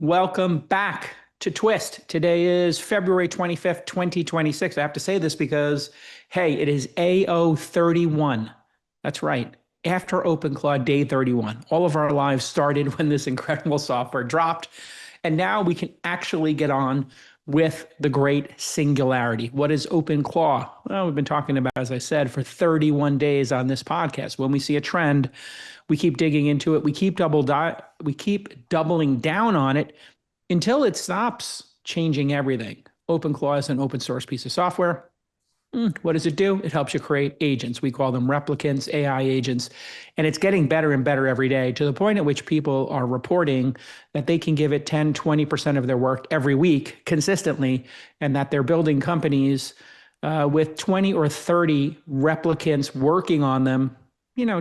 Welcome back to Twist. Today is February 25th, 2026. I have to say this because, hey, it is AO31. That's right. After OpenClaw day 31. All of our lives started when this incredible software dropped. And now we can actually get on with the great singularity. What is OpenClaw? Well, we've been talking about, as I said, for 31 days on this podcast. When we see a trend, we keep digging into it. We keep doubling down on it until it stops changing everything. OpenClaw is an open source piece of software. What does it do? It helps you create agents. We call them replicants, AI agents. And it's getting better and better every day to the point at which people are reporting that they can give it 10, 20% of their work every week consistently, and that they're building companies with 20 or 30 replicants working on them,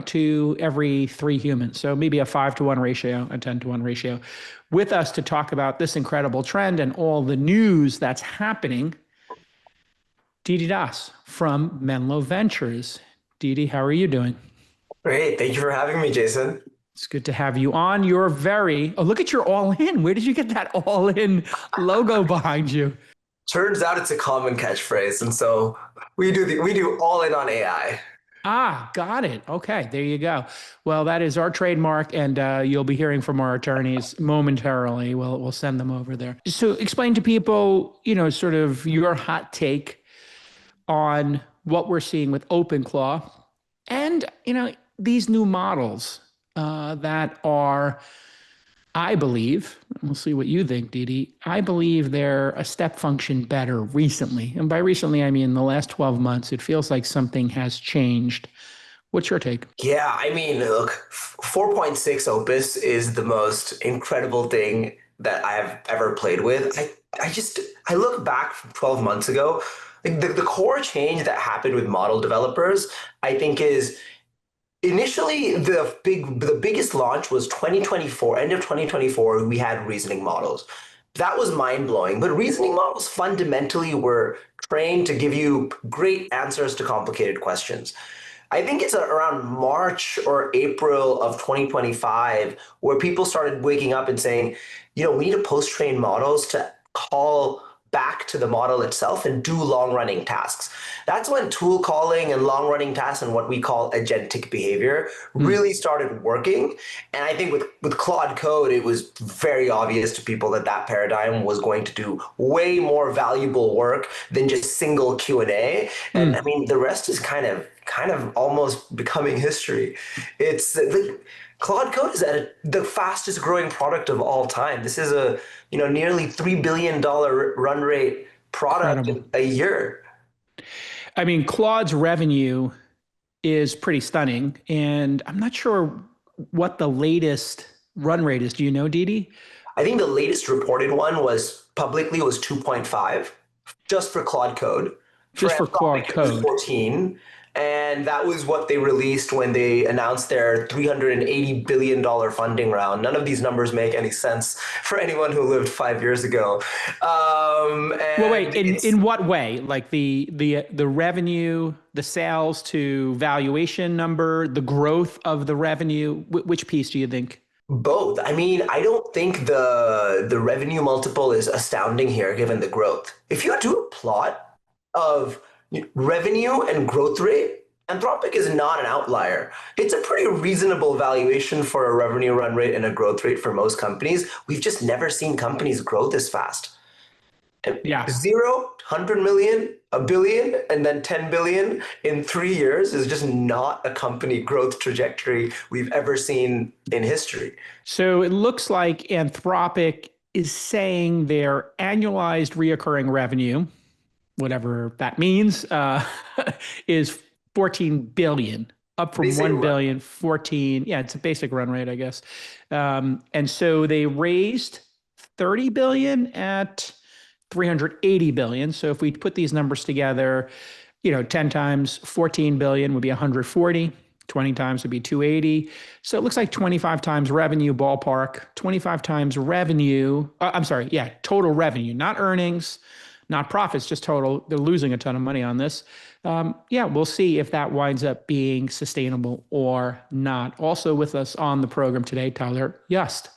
to every 3 humans. So maybe a 5-to-1 ratio, a 10-to-1 ratio. With us to talk about this incredible trend and all the news that's happening, Deedy from Menlo Ventures. Deedy, how are you doing? Great. Thank you for having me, Jason. It's good to have you on. You're look at your all in. Where did you get that all in logo behind you? Turns out it's a common catchphrase. And so we do all in on AI. Ah, got it. Okay, there you go. Well, that is our trademark, and you'll be hearing from our attorneys momentarily. We'll send them over there. So explain to people, sort of your hot take on what we're seeing with OpenClaw and, these new models that are, I believe, we'll see what you think, Deedy, I believe they're a step function better recently. And by recently, I mean the last 12 months. It feels like something has changed. What's your take? Yeah, look, 4.6 Opus is the most incredible thing that I've ever played with. I look back from 12 months ago. The core change that happened with model developers, I think, is initially the biggest launch was 2024, end of 2024, we had reasoning models. That was mind-blowing, but reasoning models fundamentally were trained to give you great answers to complicated questions. I think it's around March or April of 2025 where people started waking up and saying, we need to post-train models to call back to the model itself and do long-running tasks. That's when tool calling and long-running tasks and what we call agentic behavior really started working. And I think with Claude Code, it was very obvious to people that paradigm was going to do way more valuable work than just single Q&A. And the rest is kind of almost becoming history. It's Claude Code is at the fastest growing product of all time. This is a nearly $3 billion run rate product in a year. Claude's revenue is pretty stunning, and I'm not sure what the latest run rate is. Do you know, Deedy? I think the latest reported one was 2.5 just for Claude Code. Just for Claude Code. 14. And that was what they released when they announced their $380 billion funding round. None of these numbers make any sense for anyone who lived 5 years ago. Well, wait, in what way? Like the revenue, the sales to valuation number, the growth of the revenue? Which piece do you think? Both. I don't think the revenue multiple is astounding here given the growth. If you do a plot of revenue and growth rate, Anthropic is not an outlier. It's a pretty reasonable valuation for a revenue run rate and a growth rate for most companies. We've just never seen companies grow this fast. Yeah. 0, 100 million, a billion, and then 10 billion in 3 years is just not a company growth trajectory we've ever seen in history. So it looks like Anthropic is saying their annualized reoccurring revenue, whatever that means, is 14 billion, up from 1 billion, 14. Yeah, it's a basic run rate, I guess. And so they raised 30 billion at 380 billion. So if we put these numbers together, 10 times 14 billion would be 140. 20 times would be 280. So it looks like 25 times revenue ballpark, 25 times revenue. Total revenue, not earnings, not profits, just total. They're losing a ton of money on this. We'll see if that winds up being sustainable or not. Also with us on the program today, Tyler Yust.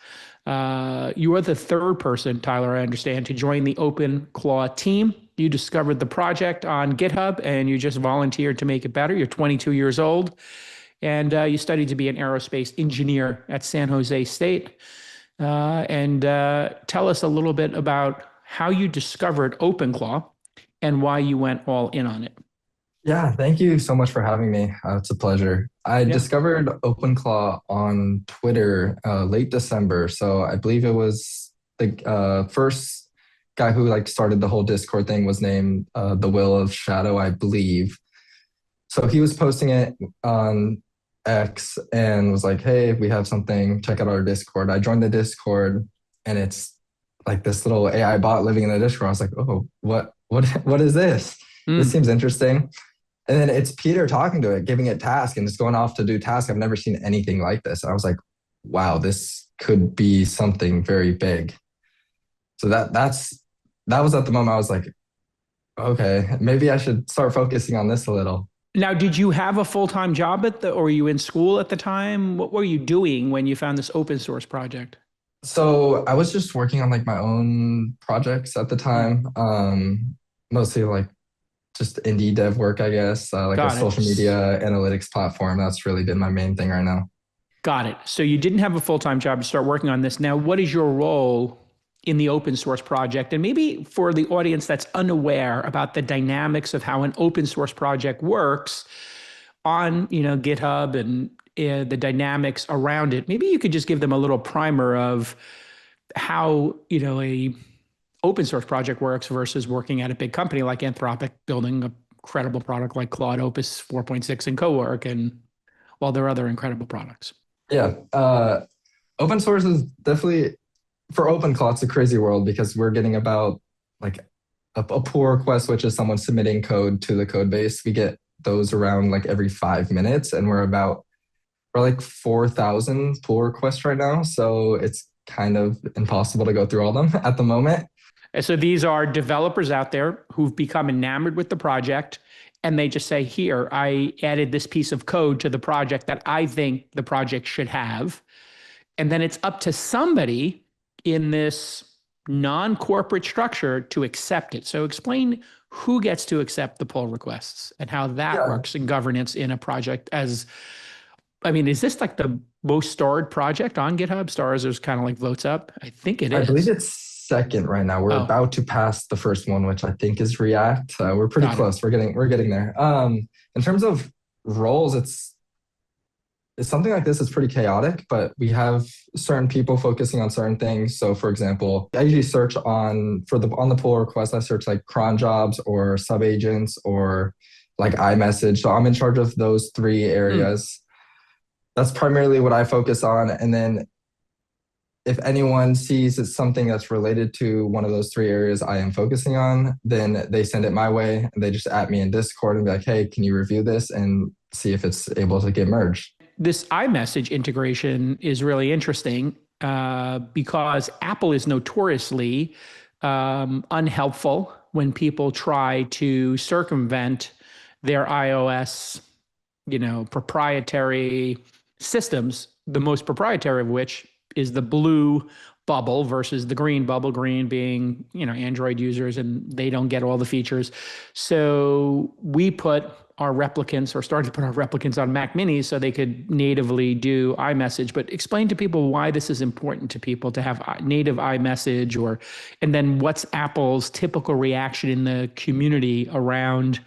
You are the third person, Tyler, I understand, to join the OpenClaw team. You discovered the project on GitHub and you just volunteered to make it better. You're 22 years old and you studied to be an aerospace engineer at San Jose State. Tell us a little bit about how you discovered OpenClaw and why you went all in on it. Yeah, thank you so much for having me. It's a pleasure. I Yeah. discovered OpenClaw on Twitter late December. So I believe it was the first guy who like started the whole Discord thing was named The Will of Shadow, I believe. So he was posting it on X and was like, hey, we have something, check out our Discord. I joined the Discord and it's like this little AI bot living in the Discord. I was like, oh, what is this? This seems interesting. And then it's Peter talking to it, giving it tasks, and it's going off to do tasks. I've never seen anything like this. I was like, wow, this could be something very big. So that was at the moment I was like, okay, maybe I should start focusing on this a little. Now, did you have a full-time job or were you in school at the time? What were you doing when you found this open source project? So I was just working on like my own projects at the time, mostly like just indie dev work, I guess, like Got a it. social media analytics platform. That's really been my main thing right now. Got it. So you didn't have a full-time job to start working on this. Now, what is your role in the open source project? And maybe for the audience that's unaware about the dynamics of how an open source project works on, GitHub and the dynamics around it, maybe you could just give them a little primer of how, a open source project works versus working at a big company like Anthropic, building a credible product like Claude Opus 4.6 and Cowork and all their other incredible products. Yeah. Open source is definitely, for OpenClaw, it's a crazy world because we're getting about like a pull request, which is someone submitting code to the code base. We get those around like every 5 minutes, and we're like 4,000 pull requests right now. So it's kind of impossible to go through all them at the moment. And so these are developers out there who've become enamored with the project, and they just say, here, I added this piece of code to the project that I think the project should have. And then it's up to somebody in this non-corporate structure to accept it. So explain who gets to accept the pull requests and how that works in governance in a project is this like the most starred project on GitHub? Stars is kind of like votes up. I think it is. I believe it's second right now. We're about to pass the first one, which I think is React. We're pretty close. We're getting there. In terms of roles, it's something like this is pretty chaotic, but we have certain people focusing on certain things. So for example, I usually search on the pull request, I search like cron jobs or sub agents or like iMessage. So I'm in charge of those three areas. That's primarily what I focus on. And then if anyone sees it's something that's related to one of those three areas I am focusing on, then they send it my way and they just add me in Discord and be like, hey, can you review this and see if it's able to get merged? This iMessage integration is really interesting because Apple is notoriously unhelpful when people try to circumvent their iOS, proprietary systems, the most proprietary of which is the blue bubble versus the green bubble, green being, Android users, and they don't get all the features. So we put our replicants or started to put our replicants on Mac minis so they could natively do iMessage. But explain to people why this is important to people to have native iMessage and then what's Apple's typical reaction in the community around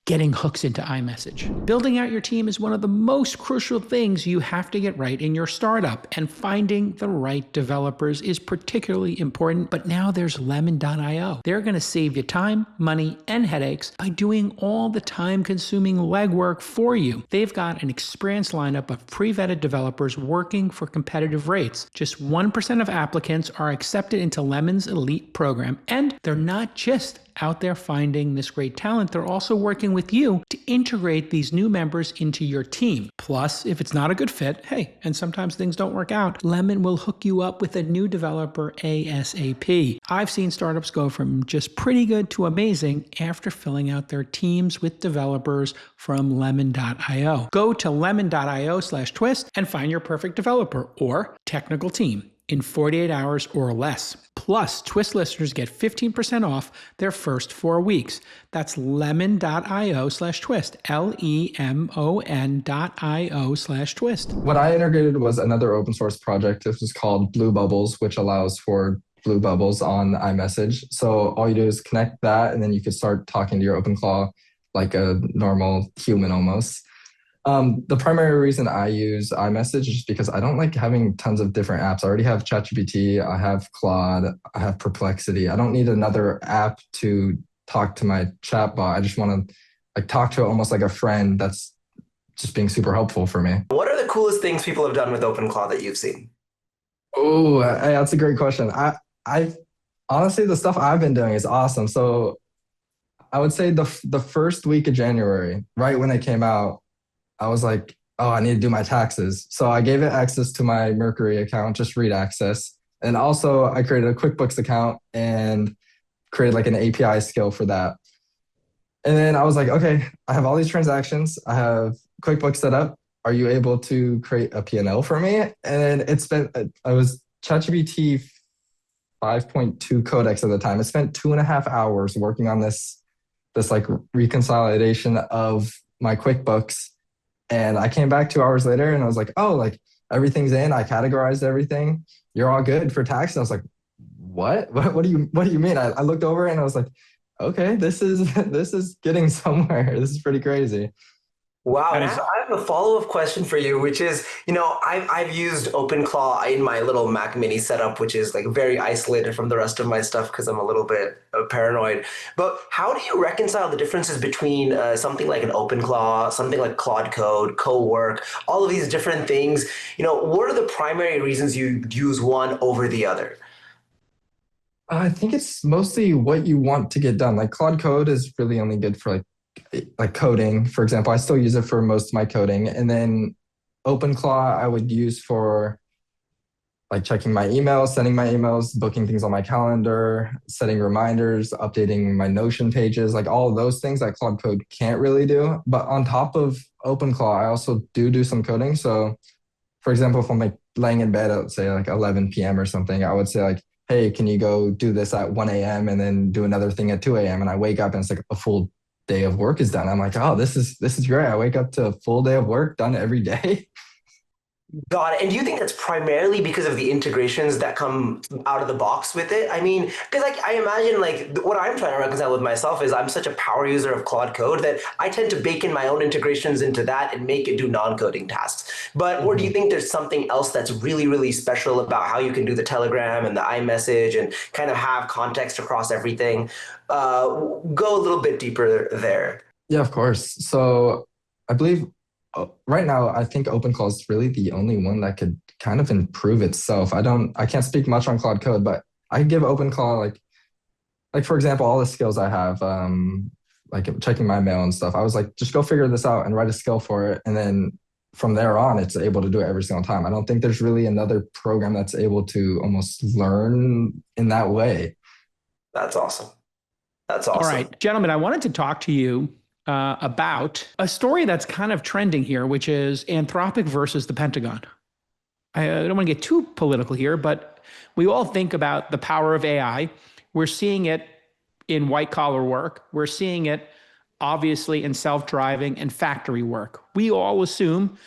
getting hooks into iMessage. Building out your team is one of the most crucial things you have to get right in your startup, and finding the right developers is particularly important, but now there's lemon.io. They're gonna save you time, money, and headaches by doing all the time-consuming legwork for you. They've got an experienced lineup of pre-vetted developers working for competitive rates. Just 1% of applicants are accepted into Lemon's elite program, and they're not just out there finding this great talent, they're also working with you to integrate these new members into your team. Plus, if it's not a good fit, hey, and sometimes things don't work out, Lemon will hook you up with a new developer ASAP. I've seen startups go from just pretty good to amazing after filling out their teams with developers from lemon.io. Go to lemon.io/twist and find your perfect developer or technical team. in 48 hours or less. Plus, Twist listeners get 15% off their first 4 weeks. That's lemon.io/twist, lemon.io/twist. What I integrated was another open source project. This was called Blue Bubbles, which allows for Blue Bubbles on iMessage. So all you do is connect that, and then you can start talking to your OpenClaw like a normal human almost. The primary reason I use iMessage is just because I don't like having tons of different apps. I already have ChatGPT, I have Claude, I have Perplexity. I don't need another app to talk to my chatbot. I just want to like talk to it almost like a friend that's just being super helpful for me. What are the coolest things people have done with OpenClaw that you've seen? Oh, that's a great question. I honestly, the stuff I've been doing is awesome. So I would say the first week of January, right when they came out, I was like, oh, I need to do my taxes. So I gave it access to my Mercury account, just read access. And also I created a QuickBooks account and created like an API skill for that. And then I was like, okay, I have all these transactions. I have QuickBooks set up. Are you able to create a P&L for me? And I was ChatGPT 5.2 codex at the time. I spent 2.5 hours working on this like reconciliation of my QuickBooks. And I came back 2 hours later and I was like, oh, like everything's in. I categorized everything. You're all good for tax. And I was like, what? What do you mean? I looked over and I was like, okay, this is getting somewhere. This is pretty crazy. Wow, and I have a follow-up question for you, which is, I've used OpenClaw in my little Mac Mini setup, which is like very isolated from the rest of my stuff because I'm a little bit paranoid. But how do you reconcile the differences between something like an OpenClaw, something like Claude Code, CoWork, all of these different things? What are the primary reasons you use one over the other? I think it's mostly what you want to get done. Like Claude Code is really only good for like coding, for example. I still use it for most of my coding. And then OpenClaw I would use for like checking my emails, sending my emails, booking things on my calendar, setting reminders, updating my Notion pages, like all of those things that Claude Code can't really do. But on top of OpenClaw, I also do some coding. So for example, if I'm like laying in bed at say like 11 p.m. or something, I would say like, hey, can you go do this at 1 a.m. and then do another thing at 2 a.m. And I wake up and it's like a full day of work is done. I'm like, oh, this is great. I wake up to a full day of work done every day. Got it. And do you think that's primarily because of the integrations that come out of the box with it? I mean, because like I imagine like what I'm trying to reconcile with myself is I'm such a power user of Claude Code that I tend to bake in my own integrations into that and make it do non-coding tasks. But or do you think there's something else that's really, really special about how you can do the Telegram and the iMessage and kind of have context across everything? Go a little bit deeper there. Yeah, of course. So I believe right now, I think OpenClaw is really the only one that could kind of improve itself. I can't speak much on Claude Code, but I give OpenClaw like for example, all the skills I have, like checking my mail and stuff. I was like, just go figure this out and write a skill for it. And then from there on, it's able to do it every single time. I don't think there's really another program that's able to almost learn in that way. That's awesome. That's awesome. All right, gentlemen, I wanted to talk to you about a story that's kind of trending here, which is Anthropic versus the Pentagon. I don't want to get too political here, but we all think about the power of AI. We're seeing it in white collar work. We're seeing it obviously in self-driving and factory work. We all assume,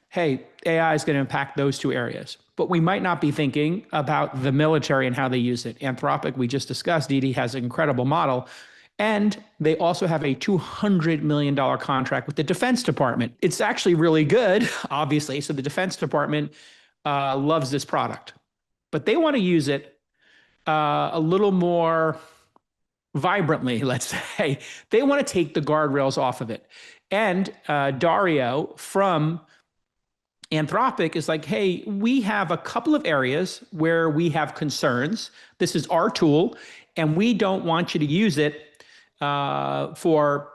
hey, AI is going to impact those two areas. But we might not be thinking about the military and how they use it. Anthropic, we just discussed, Deedy has an incredible model. And they also have a $200 million contract with the Defense Department. It's actually really good, obviously. So the Defense Department loves this product, but they want to use it a little more vibrantly, let's say. They want to take the guardrails off of it. And Dario from Anthropic is like, hey, we have a couple of areas where we have concerns. This is our tool, and we don't want you to use it for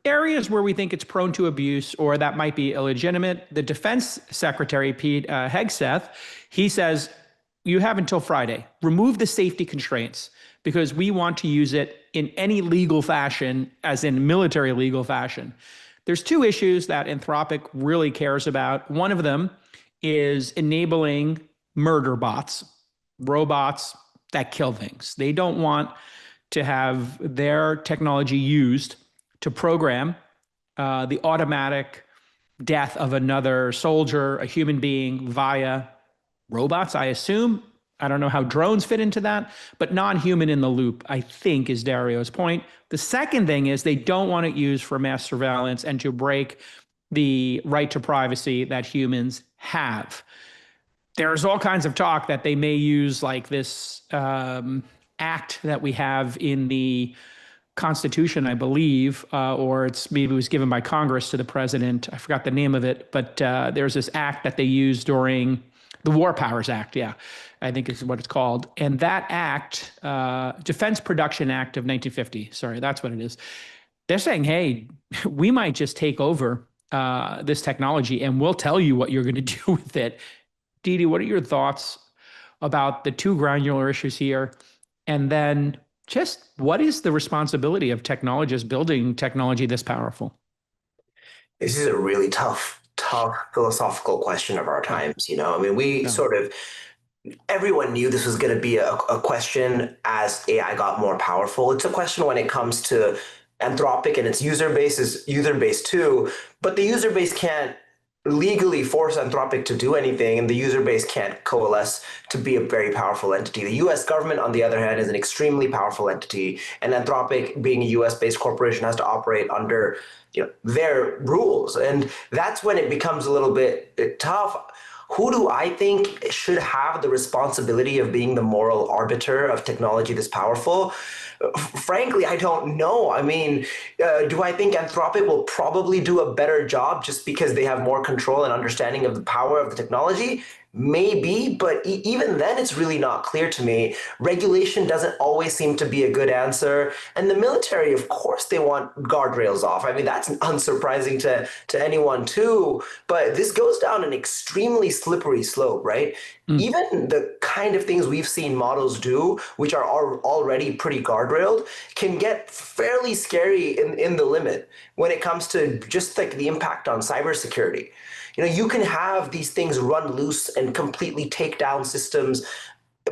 areas where we think it's prone to abuse or that might be illegitimate. The Defense Secretary, Pete Hegseth, he says, you have until Friday. Remove the safety constraints because we want to use it in any legal fashion, as in military legal fashion. There's two issues that Anthropic really cares about. One of them is enabling murder bots. robots that kill things. They don't want to have their technology used to program the automatic death of another soldier, a human being, via robots, I assume. I don't know how drones fit into that, but non-human in the loop, I think, is Dario's point. The second thing is they don't want it used for mass surveillance and to break the right to privacy that humans have. There's all kinds of talk that they may use like this act that we have in the Constitution, I believe, or it's maybe it was given by Congress to the president. I forgot the name of it, but there's this act that they used during the War Powers Act. Yeah, I think is what it's called. And that act, Defense Production Act of 1950. Sorry, that's what it is. They're saying, hey, we might just take over this technology and we'll tell you what you're going to do with it. Deedy, what are your thoughts about the two granular issues here? And then just what is the responsibility of technologists building technology this powerful? This is a really tough philosophical question of our times. I mean, we sort of, everyone knew this was going to be a question as AI got more powerful. It's a question when it comes to Anthropic and its user base is user base too, but the user base can't legally force Anthropic to do anything, and the user base can't coalesce to be a very powerful entity. The US government, on the other hand, is an extremely powerful entity, and Anthropic, being a US-based corporation, has to operate under their rules. And that's when it becomes a little bit tough. Who do I think should have the responsibility of being the moral arbiter of technology this powerful? Frankly, I don't know. I mean, do I think Anthropic will probably do a better job just because they have more control and understanding of the power of the technology? Maybe, but even then, it's really not clear to me. Regulation doesn't always seem to be a good answer. And the military, of course, they want guardrails off. I mean, that's unsurprising to anyone too. But this goes down an extremely slippery slope, right? Even the kind of things we've seen models do, which are already pretty guardrailed, can get fairly scary in the limit when it comes to just like the impact on cybersecurity. You can have these things run loose and completely take down systems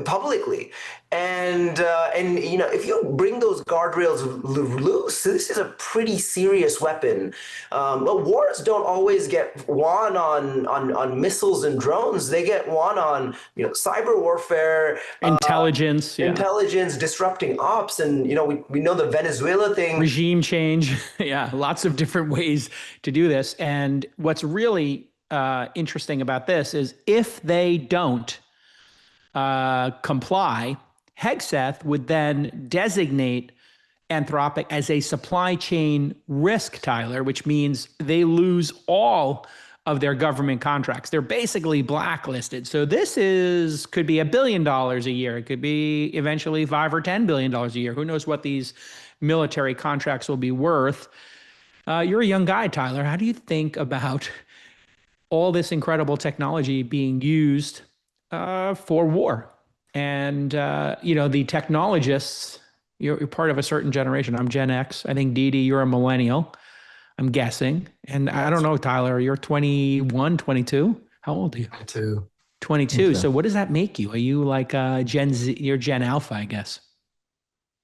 publicly. And if you bring those guardrails loose, this is a pretty serious weapon. But wars don't always get won on missiles and drones. They get won on cyber warfare, intelligence, intelligence, disrupting ops, and we know the Venezuela thing, regime change. Yeah, lots of different ways to do this. And what's really interesting about this is if they don't comply, Hegseth would then designate Anthropic as a supply chain risk, Tyler, which means they lose all of their government contracts. They're basically blacklisted. So this could be $1 billion a year. It could be eventually $5 or $10 billion a year. Who knows what these military contracts will be worth? You're a young guy, Tyler. How do you think about all this incredible technology being used for war? And, the technologists, you're part of a certain generation. I'm Gen X. I think, Deedy, you're a millennial, I'm guessing. And I don't know, Tyler, you're 21, 22? How old are you? 22. 22. So what does that make you? Are you like Gen Z? You're Gen Alpha, I guess.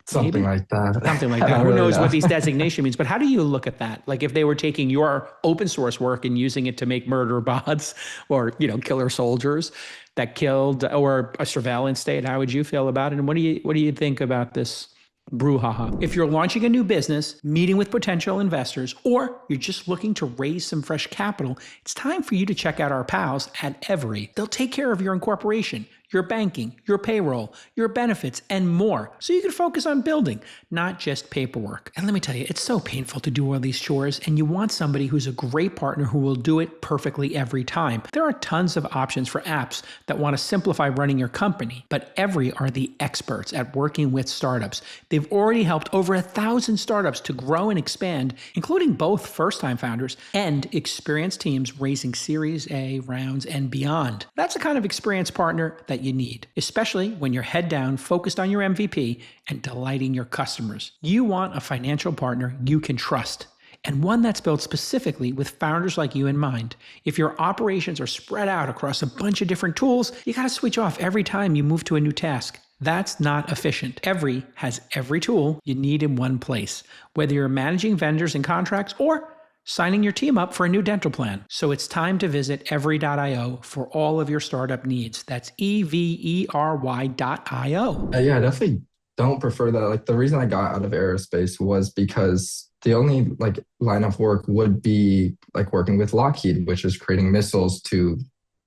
Something like that. Something like that. Who knows what these designation means? But how do you look at that? Like if they were taking your open source work and using it to make murder bots or, killer soldiers that killed, or a surveillance state, how would you feel about it? And what do you think about this brouhaha? If you're launching a new business, meeting with potential investors, or you're just looking to raise some fresh capital, it's time for you to check out our pals at Every. They'll take care of your incorporation, your banking, your payroll, your benefits, and more, so you can focus on building, not just paperwork. And let me tell you, it's so painful to do all these chores, and you want somebody who's a great partner who will do it perfectly every time. There are tons of options for apps that want to simplify running your company, but Every are the experts at working with startups. They've already helped over 1,000 startups to grow and expand, including both first-time founders and experienced teams raising Series A rounds and beyond. That's the kind of experienced partner that you need, especially when you're head down, focused on your MVP and delighting your customers. You want a financial partner you can trust. and one that's built specifically with founders like you in mind. If your operations are spread out across a bunch of different tools, you got to switch off every time you move to a new task. That's not efficient. Every has every tool you need in one place, whether you're managing vendors and contracts or signing your team up for a new dental plan. So it's time to visit every.io for all of your startup needs. That's every.io. Yeah, I definitely don't prefer that. Like the reason I got out of aerospace was because the only like line of work would be like working with Lockheed, which is creating missiles to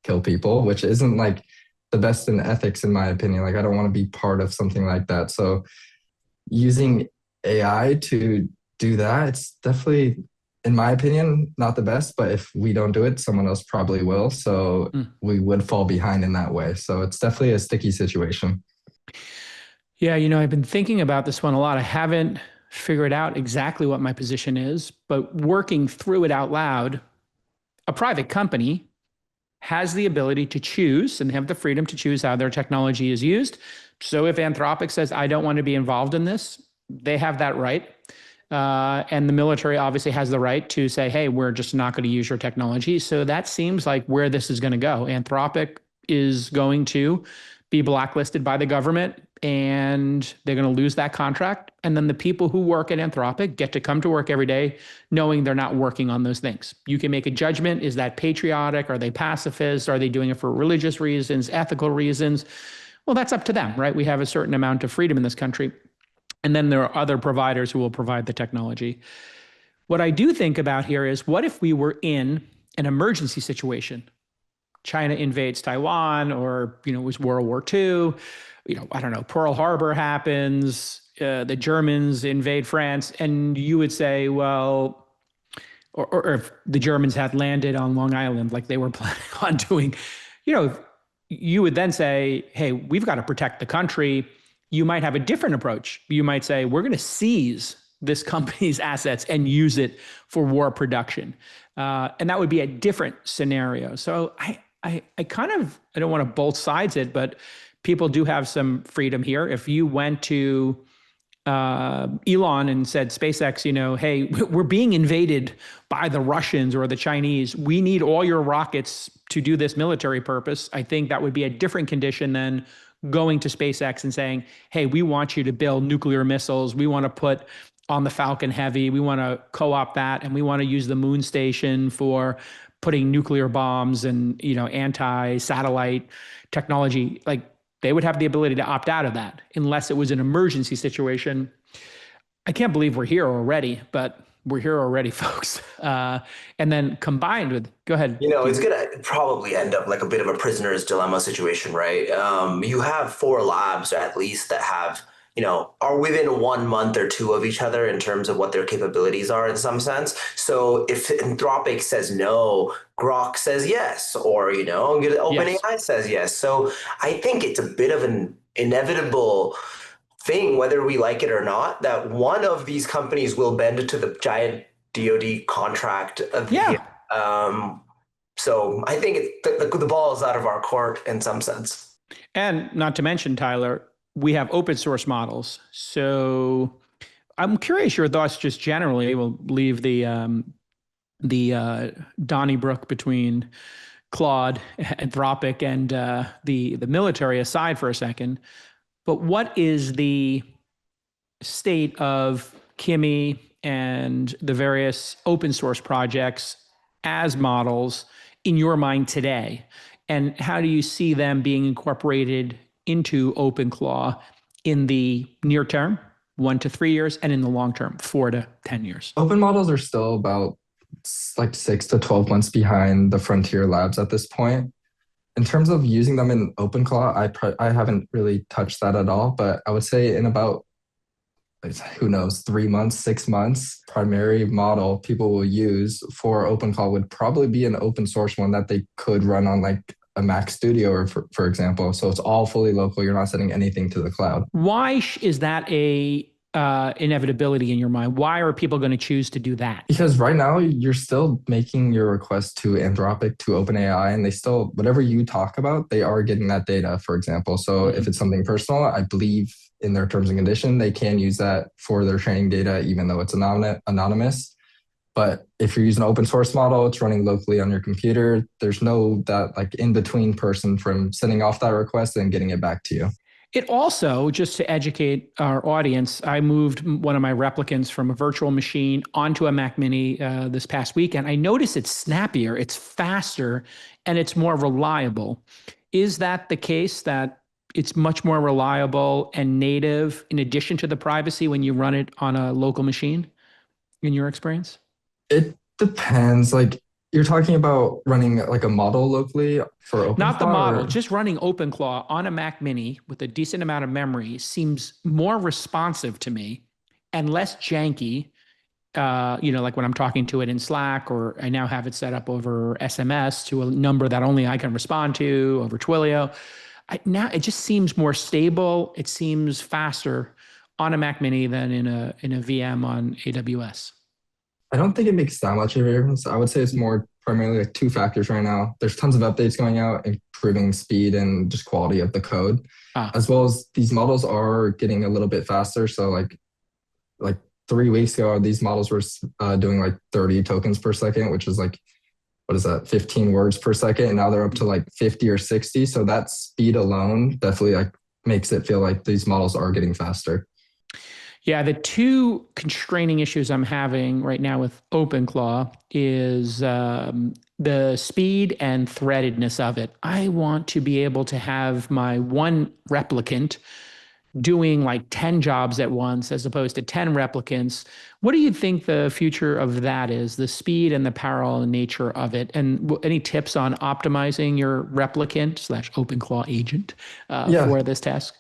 kill people, which isn't like the best in ethics, in my opinion. Like I don't want to be part of something like that. So using AI to do that, it's definitely, in my opinion, not the best, but if we don't do it, someone else probably will. So we would fall behind in that way. So it's definitely a sticky situation. Yeah, I've been thinking about this one a lot. I haven't figured out exactly what my position is, but working through it out loud, a private company has the ability to choose and have the freedom to choose how their technology is used. So if Anthropic says, I don't want to be involved in this, they have that right. And the military obviously has the right to say, hey, we're just not going to use your technology. So that seems like where this is going to go. Anthropic is going to be blacklisted by the government and they're going to lose that contract. And then the people who work at Anthropic get to come to work every day knowing they're not working on those things. You can make a judgment. Is that patriotic? Are they pacifist? Are they doing it for religious reasons, ethical reasons? Well, that's up to them, right? We have a certain amount of freedom in this country. And then there are other providers who will provide the technology. What I do think about here is, what if we were in an emergency situation? China invades Taiwan, or, it was World War II. I don't know, Pearl Harbor happens, the Germans invade France, and you would say, well, or if the Germans had landed on Long Island like they were planning on doing, you would then say, hey, we've got to protect the country. You might have a different approach. You might say, we're going to seize this company's assets and use it for war production. And that would be a different scenario. So I don't want to both sides it, but people do have some freedom here. If you went to Elon and said, SpaceX, hey, we're being invaded by the Russians or the Chinese. We need all your rockets to do this military purpose. I think that would be a different condition than going to SpaceX and saying, hey, we want you to build nuclear missiles. We want to put on the Falcon Heavy. We want to co-opt that. And we want to use the moon station for putting nuclear bombs and, anti-satellite technology. Like, they would have the ability to opt out of that unless it was an emergency situation. I can't believe we're here already, but we're here already, folks. And then combined with, go ahead. It's going to probably end up like a bit of a prisoner's dilemma situation, right? You have 4 labs at least that have, are within 1 month or 2 of each other in terms of what their capabilities are in some sense. So if Anthropic says no, Grok says yes, or, OpenAI says yes. So I think it's a bit of an inevitable thing, whether we like it or not, that one of these companies will bend to the giant DoD contract. So I think the ball is out of our court in some sense. And not to mention, Tyler, we have open source models. So I'm curious your thoughts just generally. We'll leave the Donnybrook between Claude, Anthropic, and the military aside for a second. But what is the state of Kimi and the various open source projects as models in your mind today? And how do you see them being incorporated into OpenClaw in the near term, 1 to 3 years, and in the long term, 4 to 10 years? Open models are still about like 6 to 12 months behind the frontier labs at this point. In terms of using them in OpenClaw, I haven't really touched that at all, but I would say in about, who knows, 3 months, 6 months, primary model people will use for OpenClaw would probably be an open source one that they could run on like a Mac Studio, or for example. So it's all fully local. You're not sending anything to the cloud. Why is that a inevitability in your mind? Why are people going to choose to do that? Because right now you're still making your request to Anthropic, to OpenAI, and they still, whatever you talk about, they are getting that data, for example. So if it's something personal, I believe in their terms and condition, they can use that for their training data, even though it's anonymous. But if you're using an open source model, it's running locally on your computer. There's no that like in between person from sending off that request and getting it back to you. It also, just to educate our audience, I moved one of my replicants from a virtual machine onto a Mac Mini this past weekend. I noticed it's snappier, it's faster, and it's more reliable. Is that the case, that it's much more reliable and native in addition to the privacy when you run it on a local machine, in your experience? It depends. Like you're talking about running like a model locally for OpenClaw? Not the model, just running OpenClaw on a Mac Mini with a decent amount of memory seems more responsive to me and less janky. Like when I'm talking to it in Slack, or I now have it set up over SMS to a number that only I can respond to over Twilio. Now it just seems more stable. It seems faster on a Mac Mini than in a VM on AWS. I don't think it makes that much of a difference. I would say it's more primarily like two factors right now. There's tons of updates going out, improving speed and just quality of the code, as well as these models are getting a little bit faster. So like 3 weeks ago, these models were doing like 30 tokens per second, which is like, what is that, 15 words per second. And now they're up to like 50 or 60. So that speed alone definitely like makes it feel like these models are getting faster. Yeah, the two constraining issues I'm having right now with OpenClaw is the speed and threadedness of it. I want to be able to have my one replicant doing like 10 jobs at once as opposed to 10 replicants. What do you think the future of that is, the speed and the parallel nature of it? And any tips on optimizing your replicant / OpenClaw agent for this task?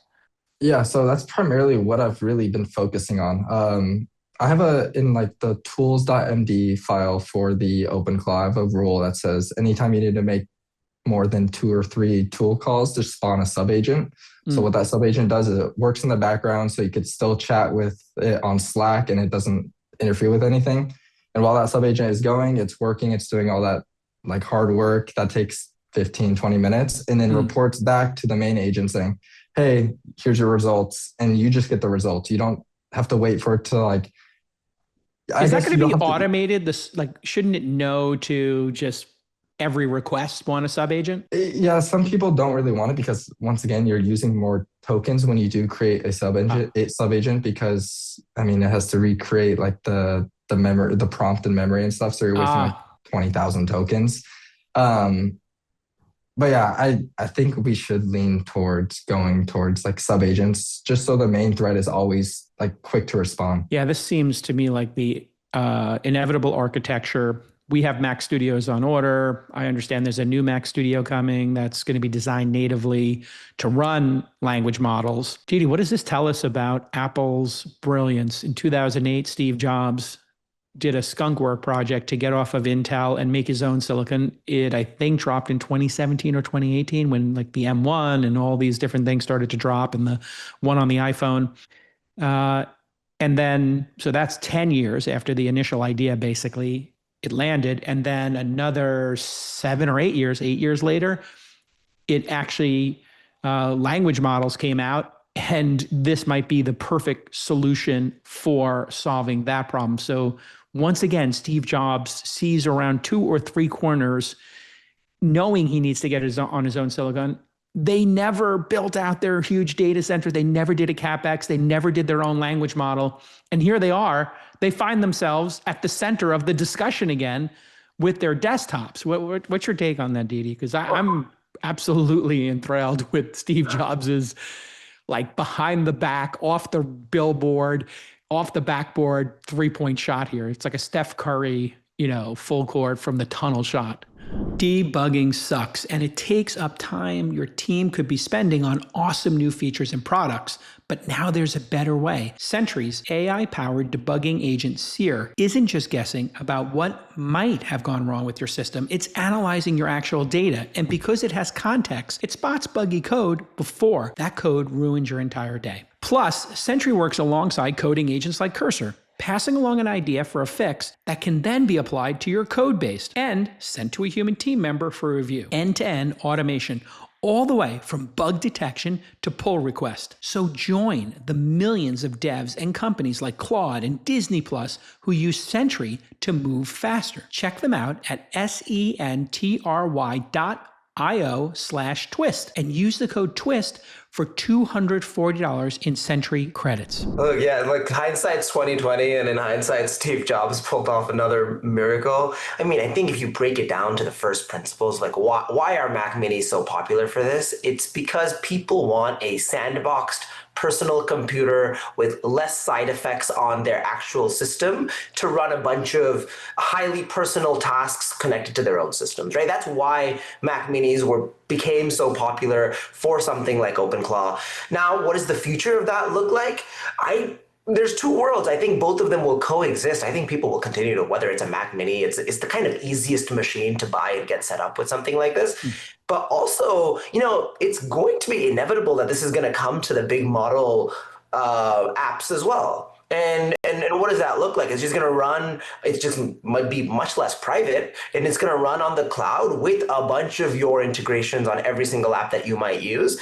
Yeah, so that's primarily what I've really been focusing on. I have in like the tools.md file for the OpenClaw, I have a rule that says anytime you need to make more than 2 or 3 tool calls, just spawn a subagent. So what that subagent does is it works in the background so you could still chat with it on Slack and it doesn't interfere with anything. And while that subagent is going, it's working, it's doing all that like hard work that takes 15, 20 minutes, and then reports back to the main agent saying, hey, here's your results. And you just get the results. You don't have to wait for it to like. Is that going to be automated? Shouldn't it know to just every request spawn a subagent? Yeah, some people don't really want it because once again, you're using more tokens when you do create a subagent because I mean it has to recreate like the memory, the prompt and memory and stuff. So you're wasting like 20,000 tokens. But yeah, I think we should lean towards going towards like subagents just so the main thread is always like quick to respond. Yeah, this seems to me like the inevitable architecture. We have Mac Studios on order. I understand there's a new Mac Studio coming that's going to be designed natively to run language models. Deedy, what does this tell us about Apple's brilliance? In 2008, Steve Jobs did a skunkwork project to get off of Intel and make his own silicon. It, I think, dropped in 2017 or 2018 when like the M1 and all these different things started to drop, and the one on the iPhone. And then, so that's 10 years after the initial idea, basically, it landed. And then another 7 or 8 years, 8 years later, it actually, language models came out. And this might be the perfect solution for solving that problem. So once again, Steve Jobs sees around 2 or 3 corners, knowing he needs to get on his own silicon. They never built out their huge data center. They never did a CapEx. They never did their own language model. And here they are. They find themselves at the center of the discussion again with their desktops. What's your take on that, Deedy? Because I'm absolutely enthralled with Steve Jobs's like behind the back, off the billboard, off the backboard 3-point shot here. It's like a Steph Curry, full court from the tunnel shot. Debugging sucks, and it takes up time your team could be spending on awesome new features and products. But now there's a better way. Sentry's AI-powered debugging agent, Seer, isn't just guessing about what might have gone wrong with your system. It's analyzing your actual data. And because it has context, it spots buggy code before that code ruins your entire day. Plus, Sentry works alongside coding agents like Cursor, passing along an idea for a fix that can then be applied to your code base and sent to a human team member for review. End-to-end automation, all the way from bug detection to pull request. So join the millions of devs and companies like Claude and Disney Plus who use Sentry to move faster. Check them out at sentry.io/twist and use the code TWIST for $240 in Sentry credits. Look, yeah, like hindsight's 2020, and in hindsight, Steve Jobs pulled off another miracle. I mean, I think if you break it down to the first principles, like why are Mac Minis so popular for this? It's because people want a sandboxed personal computer with less side effects on their actual system to run a bunch of highly personal tasks connected to their own systems, right? That's why Mac Minis became so popular for something like OpenClaw. Now, what does the future of that look like? There's two worlds. I think both of them will coexist. I think people will continue to, whether it's a Mac Mini, it's the kind of easiest machine to buy and get set up with something like this. But also, it's going to be inevitable that this is going to come to the big model apps as well. And what does that look like? It's just going to run, it just might be much less private, and it's going to run on the cloud with a bunch of your integrations on every single app that you might use.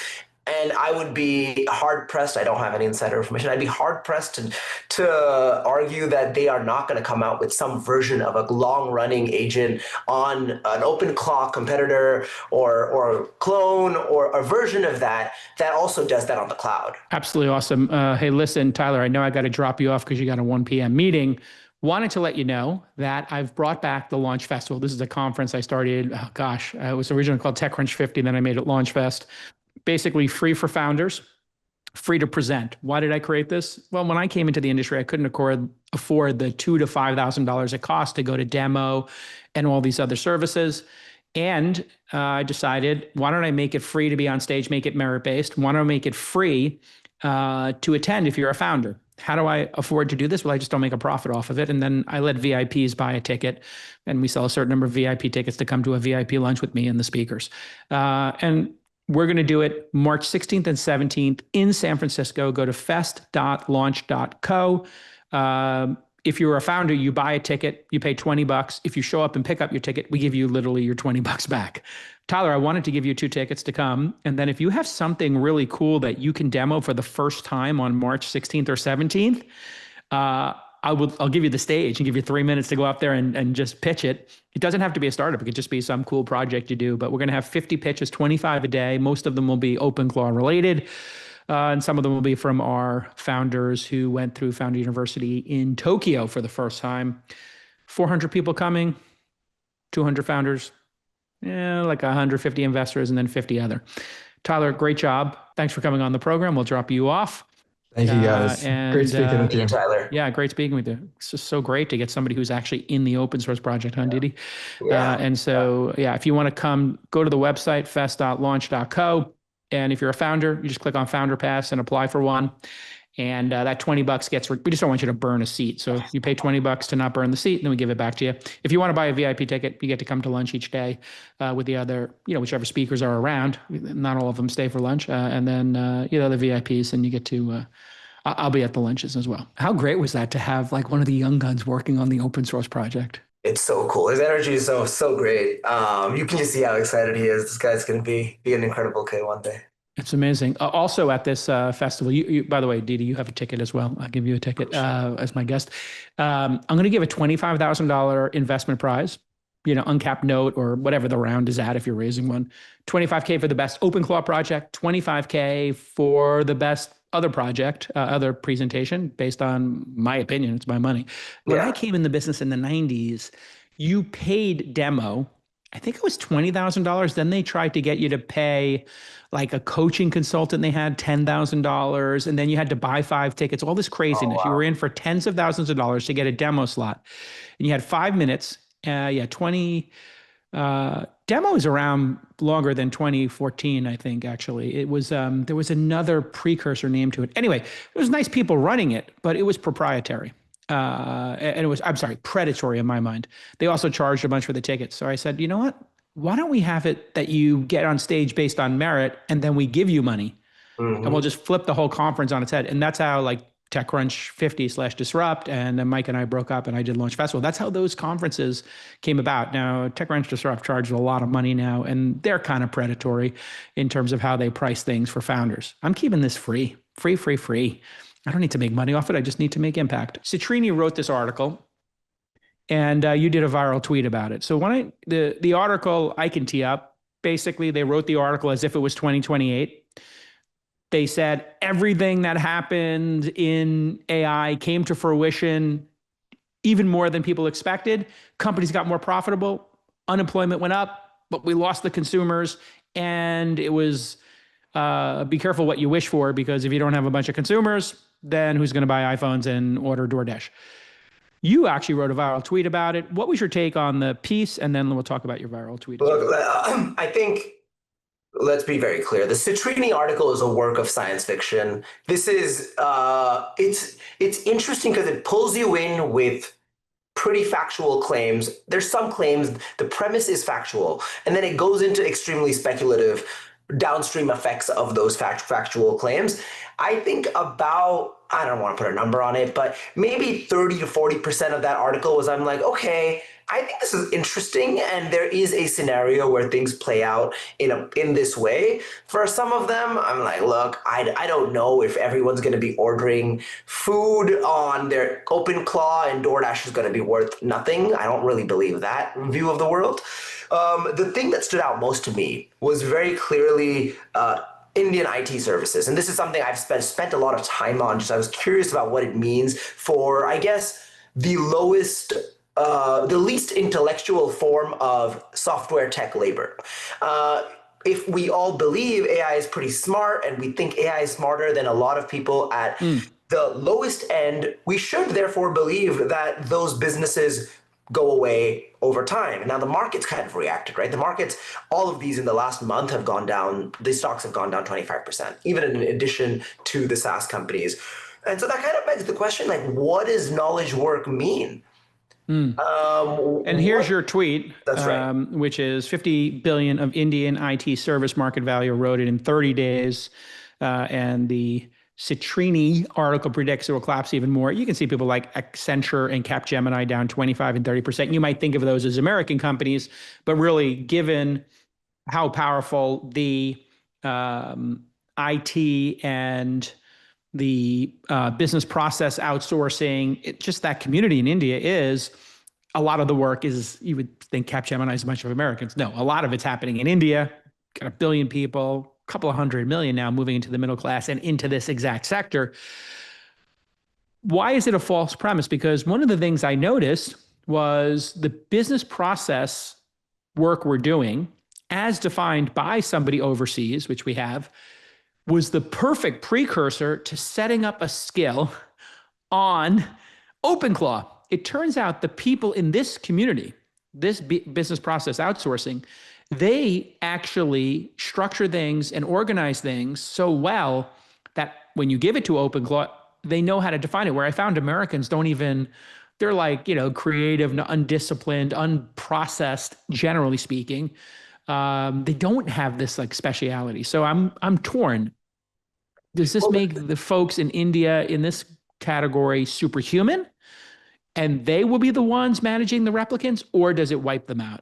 And I would be hard-pressed, I don't have any insider information, I'd be hard-pressed to argue that they are not going to come out with some version of a long-running agent on an OpenClaw competitor or clone or a version of that also does that on the cloud. Absolutely awesome. Hey, listen, Tyler, I know I got to drop you off because you got a 1 p.m. meeting. Wanted to let you know that I've brought back the Launch Festival. This is a conference I started, it was originally called TechCrunch 50, then I made it Launch Fest. Basically free for founders, free to present. Why did I create this? Well, when I came into the industry, I couldn't afford the $2,000 to $5,000 it costs to go to demo and all these other services. And I decided, why don't I make it free to be on stage, make it merit-based? Why don't I make it free to attend if you're a founder? How do I afford to do this? Well, I just don't make a profit off of it. And then I let VIPs buy a ticket, and we sell a certain number of VIP tickets to come to a VIP lunch with me and the speakers. And we're going to do it March 16th and 17th in San Francisco. Go to fest.launch.co. If you're a founder, you buy a ticket, you pay $20. If you show up and pick up your ticket, we give you literally your $20 back. Tyler, I wanted to give you 2 tickets to come. And then if you have something really cool that you can demo for the first time on March 16th or 17th, I'll give you the stage and give you 3 minutes to go out there and just pitch it. It doesn't have to be a startup. It could just be some cool project you do, but we're going to have 50 pitches, 25 a day. Most of them will be OpenClaw related. And some of them will be from our founders who went through Founder University in Tokyo for the first time. 400 people coming, 200 founders, like 150 investors, and then 50 other. Tyler, great job. Thanks for coming on the program. We'll drop you off. Thank you, guys. Great speaking with you, Tyler. Yeah, great speaking with you. It's just so great to get somebody who's actually in the open source project, huh, Deedy? If you want to come, go to the website, fest.launch.co. And if you're a founder, you just click on Founder Pass and apply for one. And that $20 gets, we just don't want you to burn a seat. So you pay $20 to not burn the seat, and then we give it back to you. If you want to buy a VIP ticket, you get to come to lunch each day with the other, whichever speakers are around. Not all of them stay for lunch. And then, the VIPs, and you get to, I'll be at the lunches as well. How great was that to have like one of the young guns working on the open source project? It's so cool. His energy is so great. You can just see how excited he is. This guy's going to be an incredible kid one day. It's amazing. Also at this festival, you, by the way, Deedy, you have a ticket as well. I'll give you a ticket as my guest. I'm going to give a $25,000 investment prize, uncapped note or whatever the round is at if you're raising one. $25K for the best OpenClaw project, $25K for the best other project, other presentation based on my opinion. It's my money. When I came in the business in the 90s, you paid demo. I think it was $20,000. Then they tried to get you to pay like a coaching consultant. They had $10,000, and then you had to buy 5 tickets, all this craziness. You were in for tens of thousands of dollars to get a demo slot, and you had 5 minutes. 20 demo is around longer than 2014, I think, actually. It was, there was another precursor name to it. Anyway, it was nice people running it, but it was proprietary. And it was, predatory in my mind. They also charged a bunch for the tickets. So I said, you know what? Why don't we have it that you get on stage based on merit, and then we give you money, and we'll just flip the whole conference on its head. And that's how like TechCrunch 50/Disrupt, and then Mike and I broke up and I did Launch Festival. That's how those conferences came about. Now, TechCrunch Disrupt charges a lot of money now, and they're kind of predatory in terms of how they price things for founders. I'm keeping this free. I don't need to make money off it. I just need to make impact. Citrini wrote this article, and you did a viral tweet about it. So the article I can tee up, basically they wrote the article as if it was 2028. They said everything that happened in AI came to fruition even more than people expected. Companies got more profitable, unemployment went up, but we lost the consumers, and it was be careful what you wish for, because if you don't have a bunch of consumers, then who's going to buy iPhones and order DoorDash? You actually wrote a viral tweet about it. What was your take on the piece? And then we'll talk about your viral tweet. Look, I think, let's be very clear. The Cetrini article is a work of science fiction. This is, it's interesting because it pulls you in with pretty factual claims. There's some claims, the premise is factual, and then it goes into extremely speculative downstream effects of those factual claims. I think about, I don't want to put a number on it, but maybe 30 to 40% of that article was, I'm like, okay, I think this is interesting, and there is a scenario where things play out in this way. For some of them, I'm like, look, I don't know if everyone's going to be ordering food on their OpenClaw and DoorDash is going to be worth nothing. I don't really believe that view of the world. The thing that stood out most to me was very clearly Indian IT services. And this is something I've spent a lot of time on. Just I was curious about what it means for, I guess, the least intellectual form of software tech labor. If we all believe AI is pretty smart, and we think AI is smarter than a lot of people at the lowest end, we should therefore believe that those businesses go away over time. Now the market's kind of reacted, right? The markets, all of these in the last month have gone down, the stocks have gone down 25%, even in addition to the SaaS companies. And so that kind of begs the question, like, what does knowledge work mean? And here's your tweet, that's right. Which is 50 billion of Indian IT service market value eroded in 30 days. And the Citrini article predicts it will collapse even more. You can see people like Accenture and Capgemini down 25 and 30%. You might think of those as American companies, but really, given how powerful the IT and the business process outsourcing, just that community in India is, a lot of the work is, you would think Capgemini is a bunch of Americans. No, a lot of it's happening in India. Got 1 billion people, a couple of 100 million now moving into the middle class and into this exact sector. Why is it a false premise? Because one of the things I noticed was the business process work we're doing, as defined by somebody overseas, which we have, was the perfect precursor to setting up a skill on OpenClaw. It turns out the people in this community, this business process outsourcing, they actually structure things and organize things so well that when you give it to OpenClaw, they know how to define it. Where I found Americans don't even, they're like, creative, undisciplined, unprocessed, generally speaking. They don't have this like speciality. So I'm torn. Does this make the folks in India in this category superhuman, and they will be the ones managing the replicants, or does it wipe them out?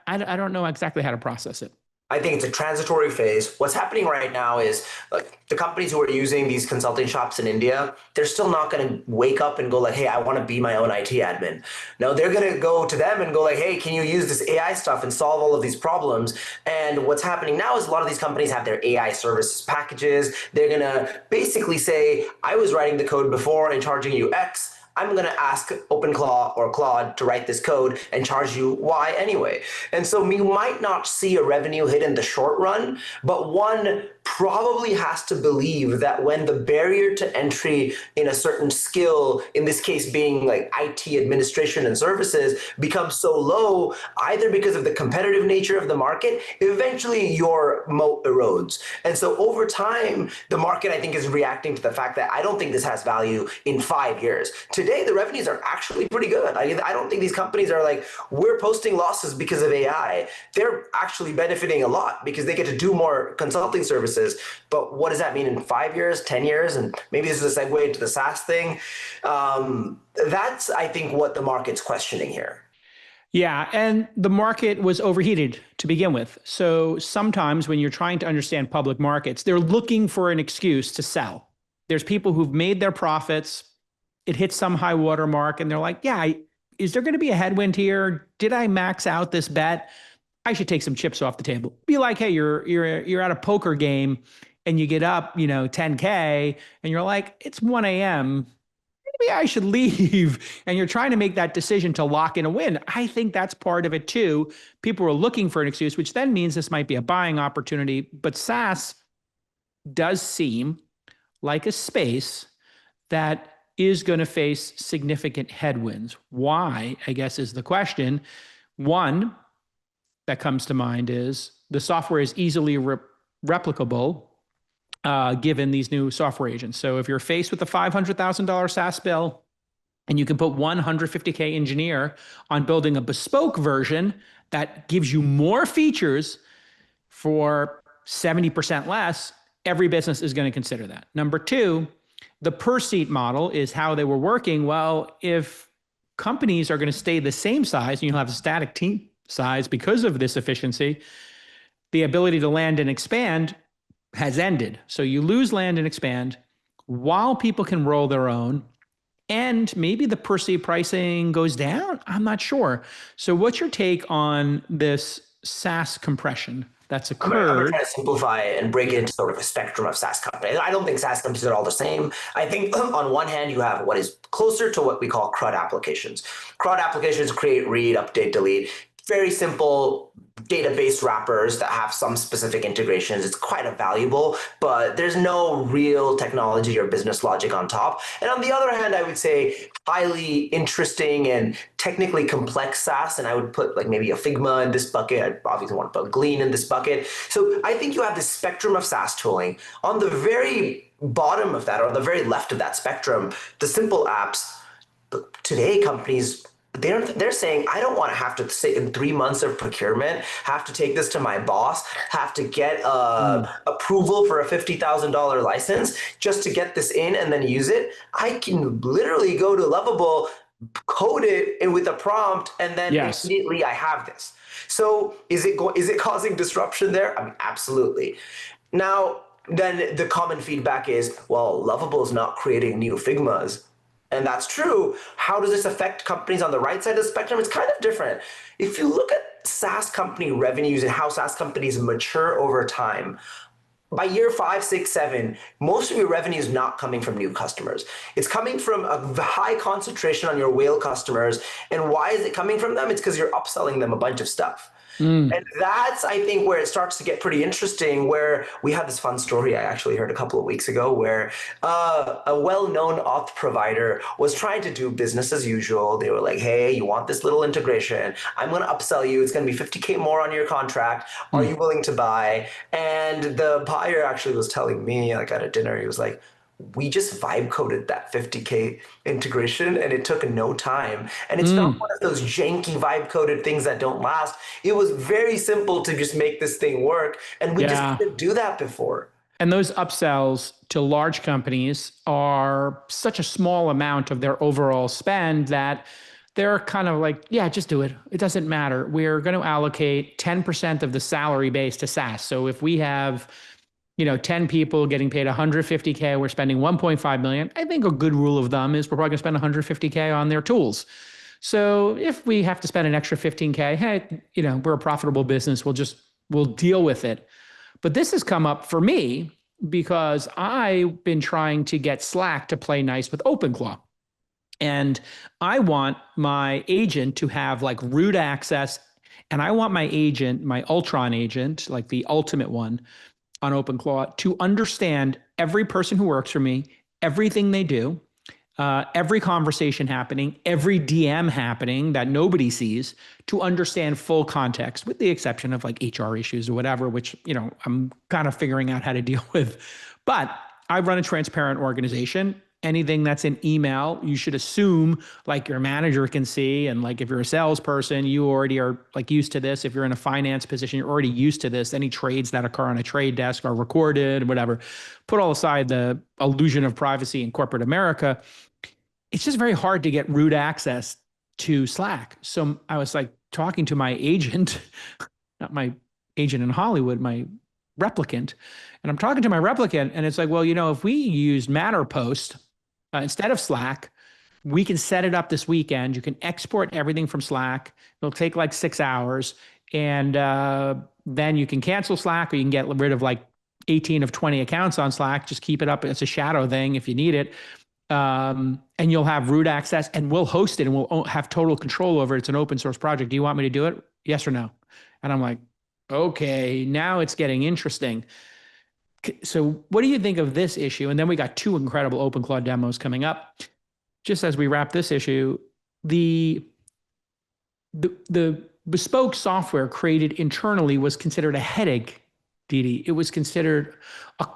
I don't know exactly how to process it. I think it's a transitory phase. What's happening right now is, like, the companies who are using these consulting shops in India, they're still not going to wake up and go like, hey, I want to be my own IT admin. No, they're going to go to them and go like, hey, can you use this AI stuff and solve all of these problems? And what's happening now is a lot of these companies have their AI services packages. They're going to basically say, I was writing the code before and charging you X. I'm going to ask OpenClaw or Claude to write this code and charge you Y anyway. And so you might not see a revenue hit in the short run, but one probably has to believe that when the barrier to entry in a certain skill, in this case being like IT administration and services, becomes so low, either because of the competitive nature of the market, eventually your moat erodes. And so over time, the market, I think, is reacting to the fact that I don't think this has value in 5 years. Today, the revenues are actually pretty good. I don't think these companies are like, we're posting losses because of AI. They're actually benefiting a lot because they get to do more consulting services. businesses. But what does that mean in 5 years, 10 years? And maybe this is a segue into the SaaS thing. That's, I think, what the market's questioning here. Yeah, and the market was overheated to begin with. So sometimes when you're trying to understand public markets, they're looking for an excuse to sell. There's people who've made their profits. It hits some high water mark and they're like, yeah, is there going to be a headwind here? Did I max out this bet? I should take some chips off the table. Be like, hey, you're at a poker game and you get up, 10K and you're like, it's 1 a.m. Maybe I should leave. And you're trying to make that decision to lock in a win. I think that's part of it too. People are looking for an excuse, which then means this might be a buying opportunity. But SaaS does seem like a space that is going to face significant headwinds. Why, I guess, is the question. One that comes to mind is the software is easily replicable given these new software agents. So if you're faced with a $500,000 SaaS bill and you can put one $150K engineer on building a bespoke version that gives you more features for 70% less, every business is going to consider that. Number two, the per seat model is how they were working. Well, if companies are going to stay the same size and you'll have a static team size because of this efficiency, the ability to land and expand has ended. So you lose land and expand while people can roll their own, and maybe the per seat pricing goes down. I'm not sure. So what's your take on this SaaS compression that's I'm going occurred? to try to simplify it and break it into sort of a spectrum of SaaS companies. I don't think SaaS companies are all the same. I think on one hand, you have what is closer to what we call CRUD applications. CRUD applications create, read, update, delete. Very simple database wrappers that have some specific integrations. It's quite valuable, but there's no real technology or business logic on top. And on the other hand, I would say highly interesting and technically complex SaaS, and I would put like maybe a Figma in this bucket. I obviously want to put Glean in this bucket. So I think you have this spectrum of SaaS tooling. On the very bottom of that, or the very left of that spectrum, the simple apps. Today, companies, they're saying, I don't want to have to sit in 3 months of procurement, have to take this to my boss, have to get approval for a $50,000 license just to get this in and then use it. I can literally go to Lovable, code it with a prompt, and then immediately I have this. So is it causing disruption there? I mean, absolutely. Now, then the common feedback is, well, Lovable is not creating new Figmas. And that's true. How does this affect companies on the right side of the spectrum? It's kind of different. If you look at SaaS company revenues and how SaaS companies mature over time, by year 5, 6, 7, most of your revenue is not coming from new customers. It's coming from a high concentration on your whale customers. And why is it coming from them? It's because you're upselling them a bunch of stuff. And that's, I think, where it starts to get pretty interesting, where we had this fun story I actually heard a couple of weeks ago where a well-known auth provider was trying to do business as usual. They were like, hey, you want this little integration? I'm going to upsell you. It's going to be 50K more on your contract. Are you willing to buy? And the buyer actually was telling me, like at a dinner, he was like, we just vibe coded that 50K integration and it took no time. And it's not one of those janky vibe coded things that don't last. It was very simple to just make this thing work. And we just couldn't do that before. And those upsells to large companies are such a small amount of their overall spend that they're kind of like, yeah, just do it. It doesn't matter. We're going to allocate 10% of the salary base to SaaS. So if we have 10 people getting paid 150K, we're spending 1.5 million. I think a good rule of thumb is we're probably gonna spend 150K on their tools. So if we have to spend an extra 15K, hey, we're a profitable business. We'll deal with it. But this has come up for me because I've been trying to get Slack to play nice with OpenClaw. And I want my agent to have like root access. And I want my agent, my Ultron agent, like the ultimate one, on OpenClaw to understand every person who works for me, everything they do, every conversation happening, every DM happening that nobody sees, to understand full context, with the exception of like HR issues or whatever, which, I'm kind of figuring out how to deal with. But I run a transparent organization. anything that's in email, you should assume like your manager can see. And like if you're a salesperson, you already are like used to this. If you're in a finance position, you're already used to this. Any trades that occur on a trade desk are recorded, whatever. Put all aside the illusion of privacy in corporate America. It's just very hard to get root access to Slack. So I was like talking to my agent, not my agent in Hollywood, my replicant. And I'm talking to my replicant, and it's like, well, if we use Matterpost instead of Slack, we can set it up this weekend. You can export everything from Slack. It'll take like 6 hours. And then you can cancel Slack, or you can get rid of like 18 of 20 accounts on Slack. Just keep it up. It's a shadow thing if you need it. And you'll have root access, and we'll host it, and we'll have total control over it. It's an open source project. Do you want me to do it? Yes or no? And I'm like, okay, now it's getting interesting. So what do you think of this issue? And then we got 2 incredible OpenClaw demos coming up. Just as we wrap this issue, the bespoke software created internally was considered a headache, Deedy. It was considered a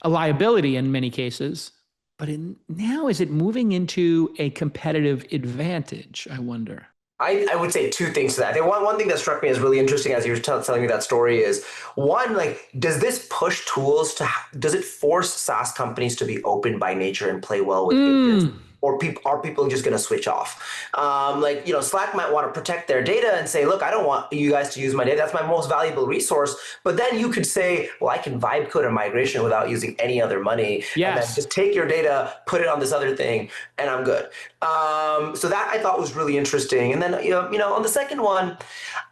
liability in many cases. But now, is it moving into a competitive advantage, I wonder? I would say 2 things to that. I think one thing that struck me as really interesting as you were telling me that story is, one, like, does this push tools does it force SaaS companies to be open by nature and play well with agents? Or are people just going to switch off? Slack might want to protect their data and say, look, I don't want you guys to use my data. That's my most valuable resource. But then you could say, well, I can vibe code a migration without using any other money. Yes. And then just take your data, put it on this other thing, and I'm good. So that I thought was really interesting. And then, on the second one,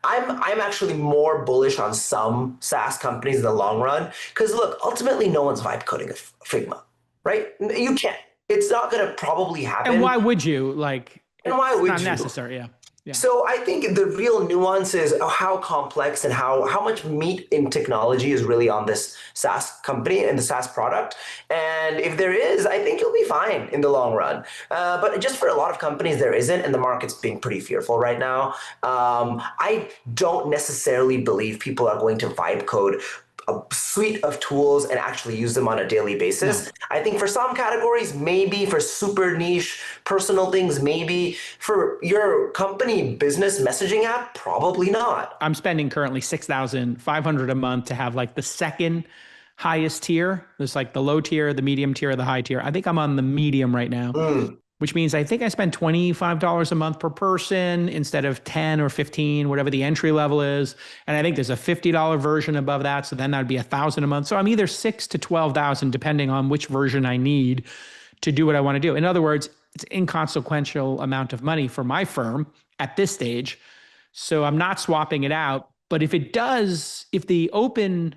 I'm actually more bullish on some SaaS companies in the long run. Because look, ultimately, no one's vibe coding a Figma, right? You can't. It's not going to probably happen. And why would you? And why would not you? Necessary, yeah. Yeah. So I think the real nuance is how complex and how much meat in technology is really on this SaaS company and the SaaS product. And if there is, I think you'll be fine in the long run. But just for a lot of companies, there isn't, and the market's being pretty fearful right now. I don't necessarily believe people are going to vibe code a suite of tools and actually use them on a daily basis. No. I think for some categories, maybe for super niche personal things, maybe for your company business messaging app, probably not. I'm spending currently $6,500 a month to have like the second highest tier. There's like the low tier, the medium tier, the high tier. I think I'm on the medium right now. Which means I think I spend $25 a month per person instead of 10 or 15, whatever the entry level is. And I think there's a $50 version above that. So then that'd be $1,000 a month. So I'm either 6 to 12,000, depending on which version I need to do what I want to do. In other words, it's an inconsequential amount of money for my firm at this stage. So I'm not swapping it out. But if the open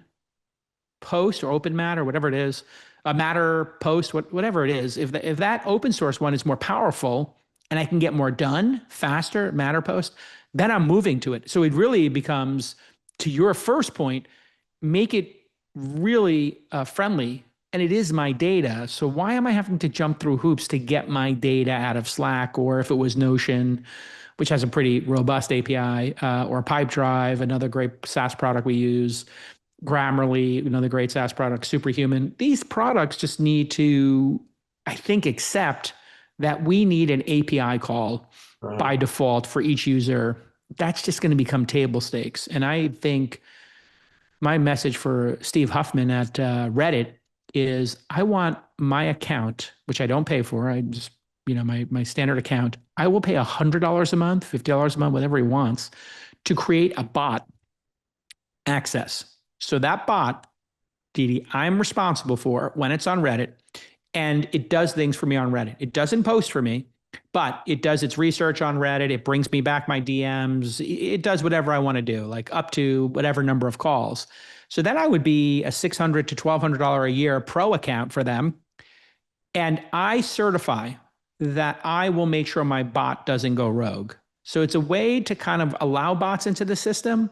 post or open mat or whatever it is, a Matter post, whatever it is, if that open source one is more powerful and I can get more done faster, Matter post, then I'm moving to it. So it really becomes, to your first point, make it really friendly. And it is my data. So why am I having to jump through hoops to get my data out of Slack? Or if it was Notion, which has a pretty robust API, or Pipedrive, another great SaaS product we use, Grammarly, another great SaaS product, Superhuman. These products just need to, I think, accept that we need an API call by default for each user. That's just going to become table stakes. And I think my message for Steve Huffman at Reddit is, I want my account, which I don't pay for, I just, my standard account, I will pay $100 a month, $50 a month, whatever he wants, to create a bot access. So that bot, Deedy, I'm responsible for when it's on Reddit, and it does things for me on Reddit. It doesn't post for me, but it does its research on Reddit. It brings me back my DMs. It does whatever I want to do, like up to whatever number of calls. So then I would be a $600 to $1,200 a year pro account for them. And I certify that I will make sure my bot doesn't go rogue. So it's a way to kind of allow bots into the system.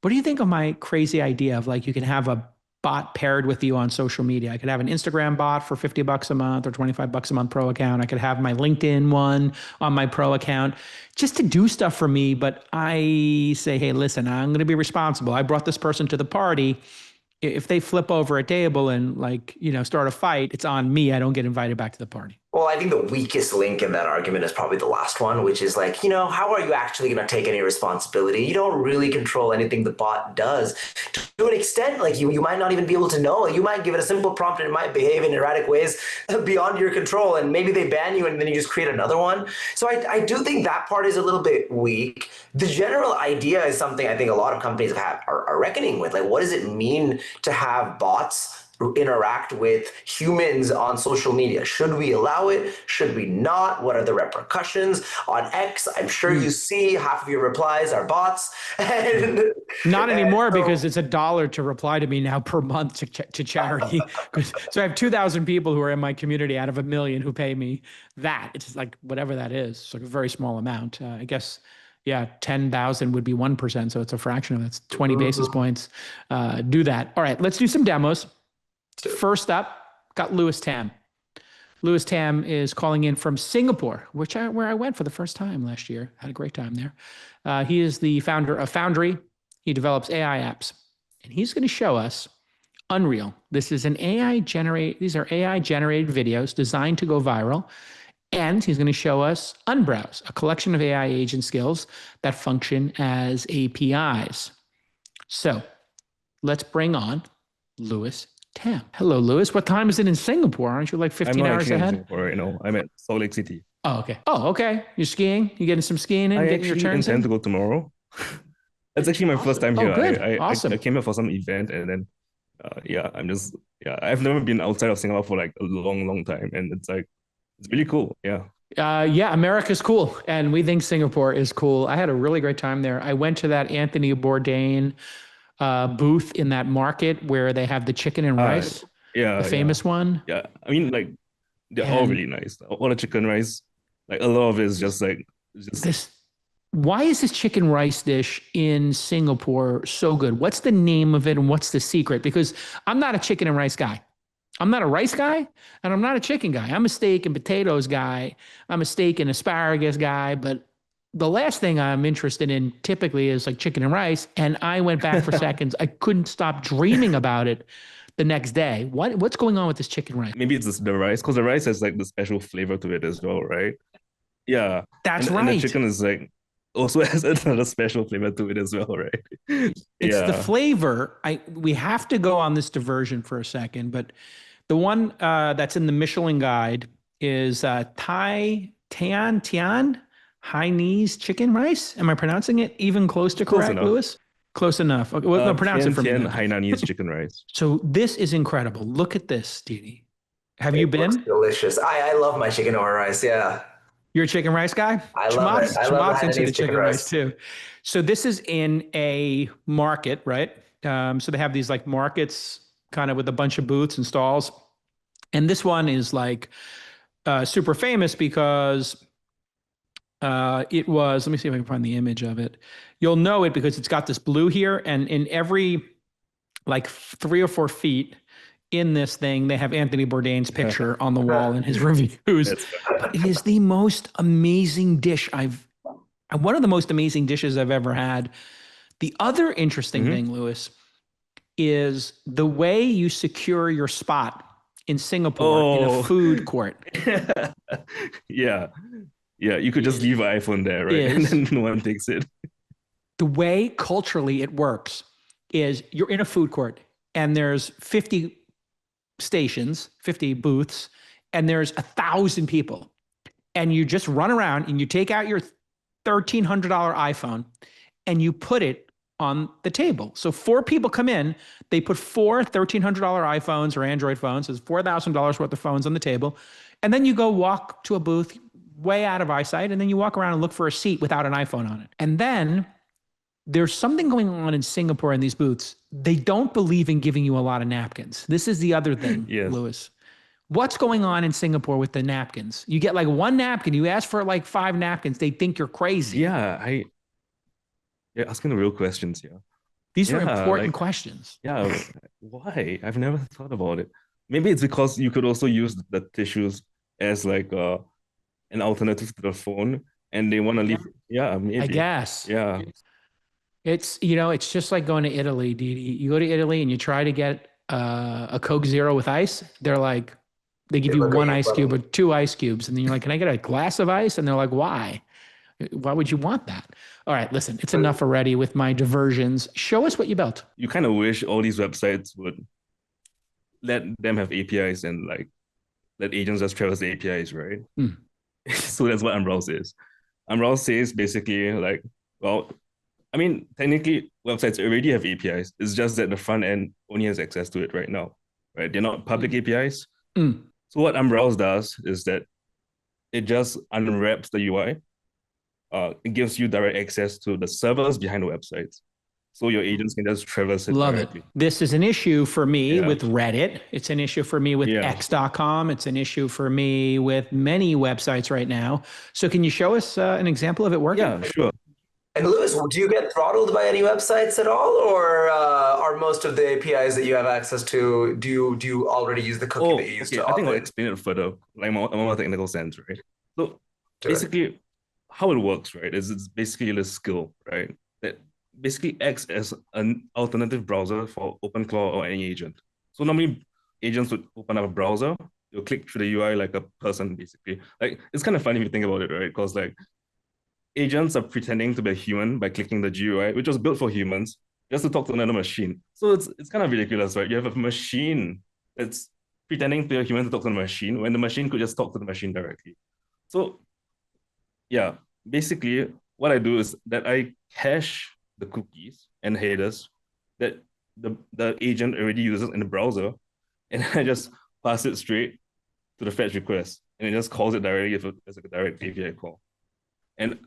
What do you think of my crazy idea of like, you can have a bot paired with you on social media? I could have an Instagram bot for $50 a month or $25 a month pro account. I could have my LinkedIn one on my pro account just to do stuff for me. But I say, hey, listen, I'm going to be responsible. I brought this person to the party. if they flip over a table and like, start a fight, it's on me. I don't get invited back to the party. Well, I think the weakest link in that argument is probably the last one, which is like, how are you actually going to take any responsibility? You don't really control anything the bot does. To an extent, like you might not even be able to know. You might give it a simple prompt and it might behave in erratic ways beyond your control. And maybe they ban you and then you just create another one. So I do think that part is a little bit weak. The general idea is something I think a lot of companies are reckoning with. Like, what does it mean to have bots interact with humans on social media? Should we allow it? Should we not? What are the repercussions? On X, I'm sure you see half of your replies are bots. Not anymore, because it's $1 to reply to me now per month to charity. So I have 2,000 people who are in my community out of 1 million who pay me that. It's like whatever that is. It's like a very small amount. I guess, yeah, 10,000 would be 1%. So it's a fraction of that's 20 basis points. Do that. All right, let's do some demos. First up, got Louis Tam. Louis Tam is calling in from Singapore, where I went for the first time last year. Had a great time there. He is the founder of Foundry. He develops AI apps, and he's going to show us Unreal. This is these are AI generated videos designed to go viral. And he's going to show us Unbrowse, a collection of AI agent skills that function as APIs. So let's bring on Louis Tam. Hello, Louis. What time is it in Singapore? Aren't you like 15 hours ahead? In Singapore right now. I'm at Salt Lake City. Oh, okay. Oh, okay. You're skiing? You getting some skiing in? I Getting your actually turns intend in? to go tomorrow. That's actually my first time here. Good. I Awesome. I came here for some event, and then I've never been outside of Singapore for like a long time, and it's really cool. Yeah. America's cool, and we think Singapore is cool. I had a really great time there. I went to that Anthony Bourdain booth in that market where they have the chicken and rice. The famous one. Yeah, I mean, like, they're all really nice. All the chicken rice, like a lot of it is just like this. Why is this chicken rice dish in Singapore so good? What's the name of it and what's the secret? Because I'm not a chicken and rice guy. I'm not a rice guy and I'm not a chicken guy. I'm a steak and potatoes guy. I'm a steak and asparagus guy. But the last thing I'm interested in typically is like chicken and rice. And I went back for seconds. I couldn't stop dreaming about it the next day. What's going on with this chicken rice? Maybe it's the rice, because the rice has like the special flavor to it as well, right? Yeah. That's right. And the chicken is like also has another special flavor to it as well, right? It's the flavor. We have to go on this diversion for a second, but the one that's in the Michelin guide is Tian Hainanese chicken rice. Am I pronouncing it even close to correct, Louis? Close enough. Okay, well, pronounce it for me. Hainanese chicken rice. So this is incredible. Look at this, Deedy. Have you been? Delicious. I love my chicken over rice. Yeah. You're a chicken rice guy? I love it. I love into the chicken rice too. So this is in a market, right? So they have these like markets kind of with a bunch of booths and stalls. And this one is like super famous because it was, let me see if I can find the image of it. You'll know it because it's got this blue here, and in every like 3 or 4 feet in this thing, they have Anthony Bourdain's picture on the wall in his reviews. But it is the most amazing dish one of the most amazing dishes I've ever had. The other interesting thing, Louis, is the way you secure your spot in Singapore in a food court. Yeah. You could just leave an iPhone there, right? And then no one takes it. The way culturally it works is you're in a food court and there's 50 stations, 50 booths, and there's 1,000 people. And you just run around and you take out your $1,300 iPhone and you put it on the table. So 4 people come in, they put 4 $1,300 iPhones or Android phones, so it's $4,000 worth of phones on the table. And then you go walk to a booth way out of eyesight, and then you walk around and look for a seat without an iPhone on it. And then there's something going on in Singapore in these booths. They don't believe in giving you a lot of napkins. This is the other thing, Louis. What's going on in Singapore with the napkins? You get like 1 napkin, you ask for like 5 napkins, they think you're crazy. Yeah, you're asking the real questions here. These are important questions. Yeah, why? I've never thought about it. Maybe it's because you could also use the tissues as like an alternative to the phone, and they want to leave. Yeah, maybe. I guess. Yeah. It's, it's just like going to Italy, Deedy. You go to Italy and you try to get a Coke Zero with ice. They're like, they give They you look at one you ice cube funny. or two ice cubes. And then you're like, can I get a glass of ice? And they're like, why? Why would you want that? All right, listen, it's enough already with my diversions. Show us what you built. You kind of wish all these websites would let them have APIs and like let agents just traverse the APIs, right? Hmm. So that's what Unbrowse is. Unbrowse says basically like, well, I mean, technically websites already have APIs. It's just that the front end only has access to it right now, right? They're not public APIs. Mm. So what Unbrowse does is that it just unwraps the UI. It gives you direct access to the servers behind the websites. So your agents can just traverse it Love directly. it. This is an issue for me Yeah. with Reddit. It's an issue for me with Yeah. X.com. It's an issue for me with many websites right now. So can you show us an example of it working? Yeah, sure. And Lewis, do you get throttled by any websites at all, or are most of the APIs that you have access to, do you already use the cookie that you use Okay. to I think I'll operate? explain it further, like more technical sense, right? So Do it. basically, how it works, right, is it's basically a skill, right, that basically acts as an alternative browser for OpenClaw or any agent. So normally agents would open up a browser, you'll click through the UI like a person, basically. Like it's kind of funny if you think about it, right? Because like agents are pretending to be a human by clicking the GUI, which was built for humans, just to talk to another machine. So it's kind of ridiculous, right? You have a machine that's pretending to be a human to talk to the machine when the machine could just talk to the machine directly. So yeah, basically what I do is that I cache the cookies and headers that the agent already uses in the browser, and I just pass it straight to the fetch request, and it just calls it directly as a direct API call. And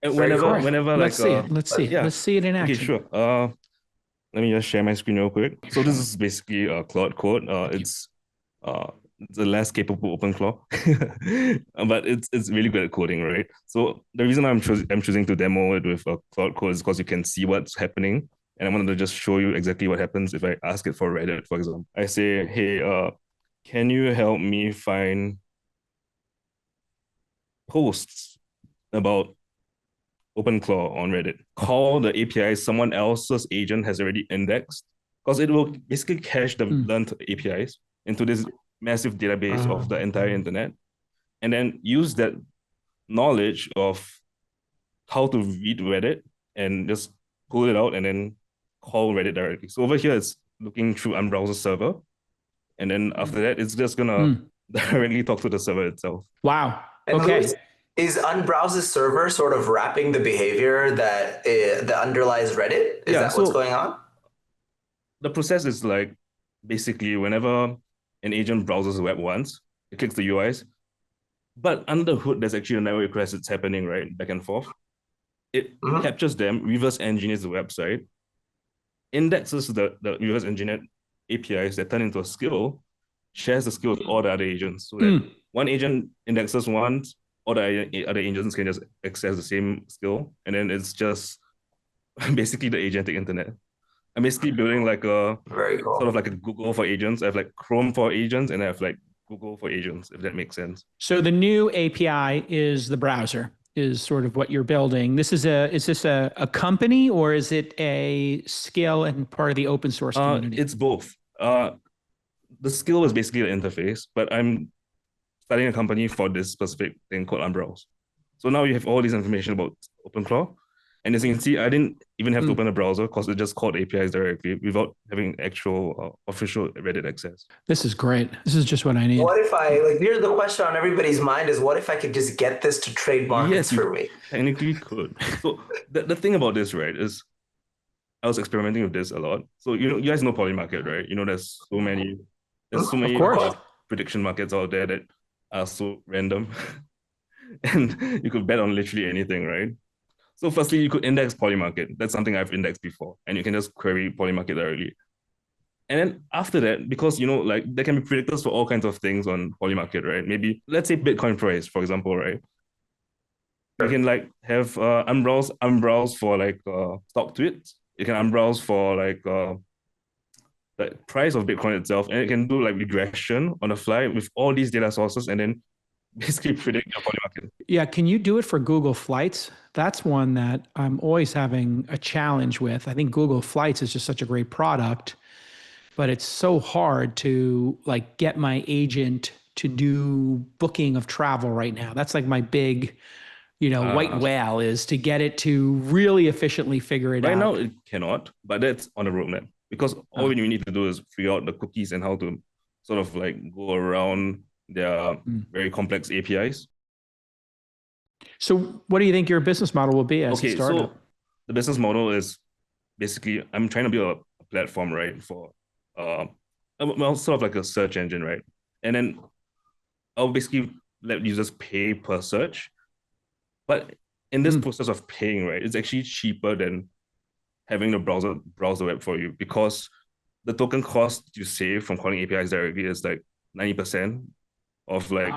Very cool. whenever Let's like see it. Let's see it. yeah. Let's see it in Okay, action. sure. Let me just share my screen real quick. So this is basically Claude Code. It's the less capable OpenClaw, but it's really good at coding, right? So the reason I'm choosing to demo it with Claude Code is because you can see what's happening, and I wanted to just show you exactly what happens if I ask it for Reddit, for example. I say, hey, can you help me find posts about OpenClaw on Reddit? Call the API someone else's agent has already indexed, because it will basically cache the learned APIs into this massive database of the entire internet, and then use that knowledge of how to read Reddit and just pull it out and then call Reddit directly. So over here, it's looking through Unbrowse server, and then after that, it's just gonna directly talk to the server itself. Wow. And Okay. Lewis, is Unbrowse's server sort of wrapping the behavior that underlies Reddit? Is that what's going on? The process is like basically whenever an agent browses the web once, it clicks the UIs, but under the hood, there's actually a network request that's happening, right, back and forth. It captures them, reverse engineers the website, indexes the reverse engineered APIs that turn into a skill, shares the skill with all the other agents, so that one agent indexes once, all the other agents can just access the same skill, and then it's just basically the agentic internet. I'm basically building like a Very cool. sort of like a Google for agents. I have like Chrome for agents, and I have like Google for agents, if that makes sense. So the new API is the browser, is sort of what you're building. Is this a company, or is it a skill and part of the open source community? It's both. The skill is basically the interface, but I'm starting a company for this specific thing called Unbrowse. So now you have all this information about OpenClaw. And as you can see, I didn't even have to open a browser because it just called APIs directly without having actual official Reddit access. This is great. This is just what I need. What if here's the question on everybody's mind is, what if I could just get this to trade markets for me? Technically could. So the thing about this, right, is I was experimenting with this a lot. So you guys know Polymarket, right? There's so many prediction markets out there that are so random. And you could bet on literally anything, right? So firstly, you could index Polymarket. That's something I've indexed before. And you can just query Polymarket directly. And then after that, because, like there can be predictors for all kinds of things on Polymarket, right? Maybe, let's say Bitcoin price, for example, right? You can like have Unbrowse for like stock tweets. You can Unbrowse for like the price of Bitcoin itself. And it can do like regression on the fly with all these data sources and then basically predict your Polymarket. Yeah, can you do it for Google Flights? that's one that I'm always having a challenge with. I think Google Flights is just such a great product, but it's so hard to like get my agent to do booking of travel right now. That's like my big, white whale, is to get it to really efficiently figure it out. Right now, it cannot, but that's on the roadmap, because all you need to do is figure out the cookies and how to sort of like go around their very complex APIs. So what do you think your business model will be as a startup? So the business model is basically, I'm trying to build a platform, right, for sort of like a search engine, right? And then I'll basically let users pay per search. But in this process of paying, right, it's actually cheaper than having the browser browse the web for you, because the token cost you save from calling APIs directly is like 90% of like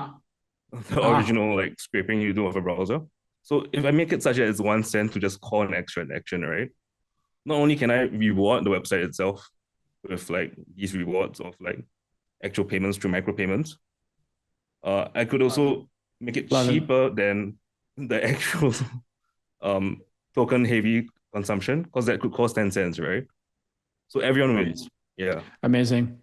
the original like scraping you do of a browser. So if I make it such that it's 1 cent to just call an extra action, right? Not only can I reward the website itself with like these rewards of like actual payments through micropayments, I could also make it cheaper than the actual token heavy consumption, because that could cost 10 cents, right? So everyone wins. Yeah. Amazing.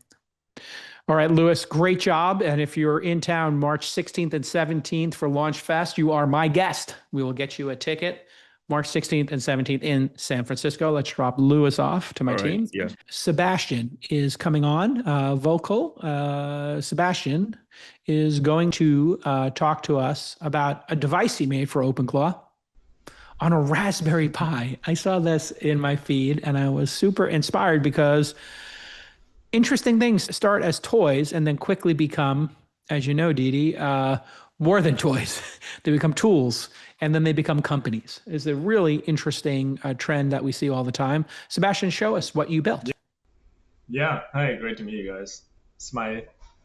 All right, Louis, great job. And if you're in town March 16th and 17th for Launchfest, you are my guest. We will get you a ticket March 16th and 17th in San Francisco. Let's drop Louis off to my team. Yeah. Sebastian is coming on vocal. Sebastian is going to talk to us about a device he made for OpenClaw on a Raspberry Pi. I saw this in my feed and I was super inspired, because interesting things start as toys and then quickly become, as you know, Deedy, more than toys. They become tools, and then they become companies. It's a really interesting trend that we see all the time. Sebastian, show us what you built. Yeah, hi, great to meet you guys. It's my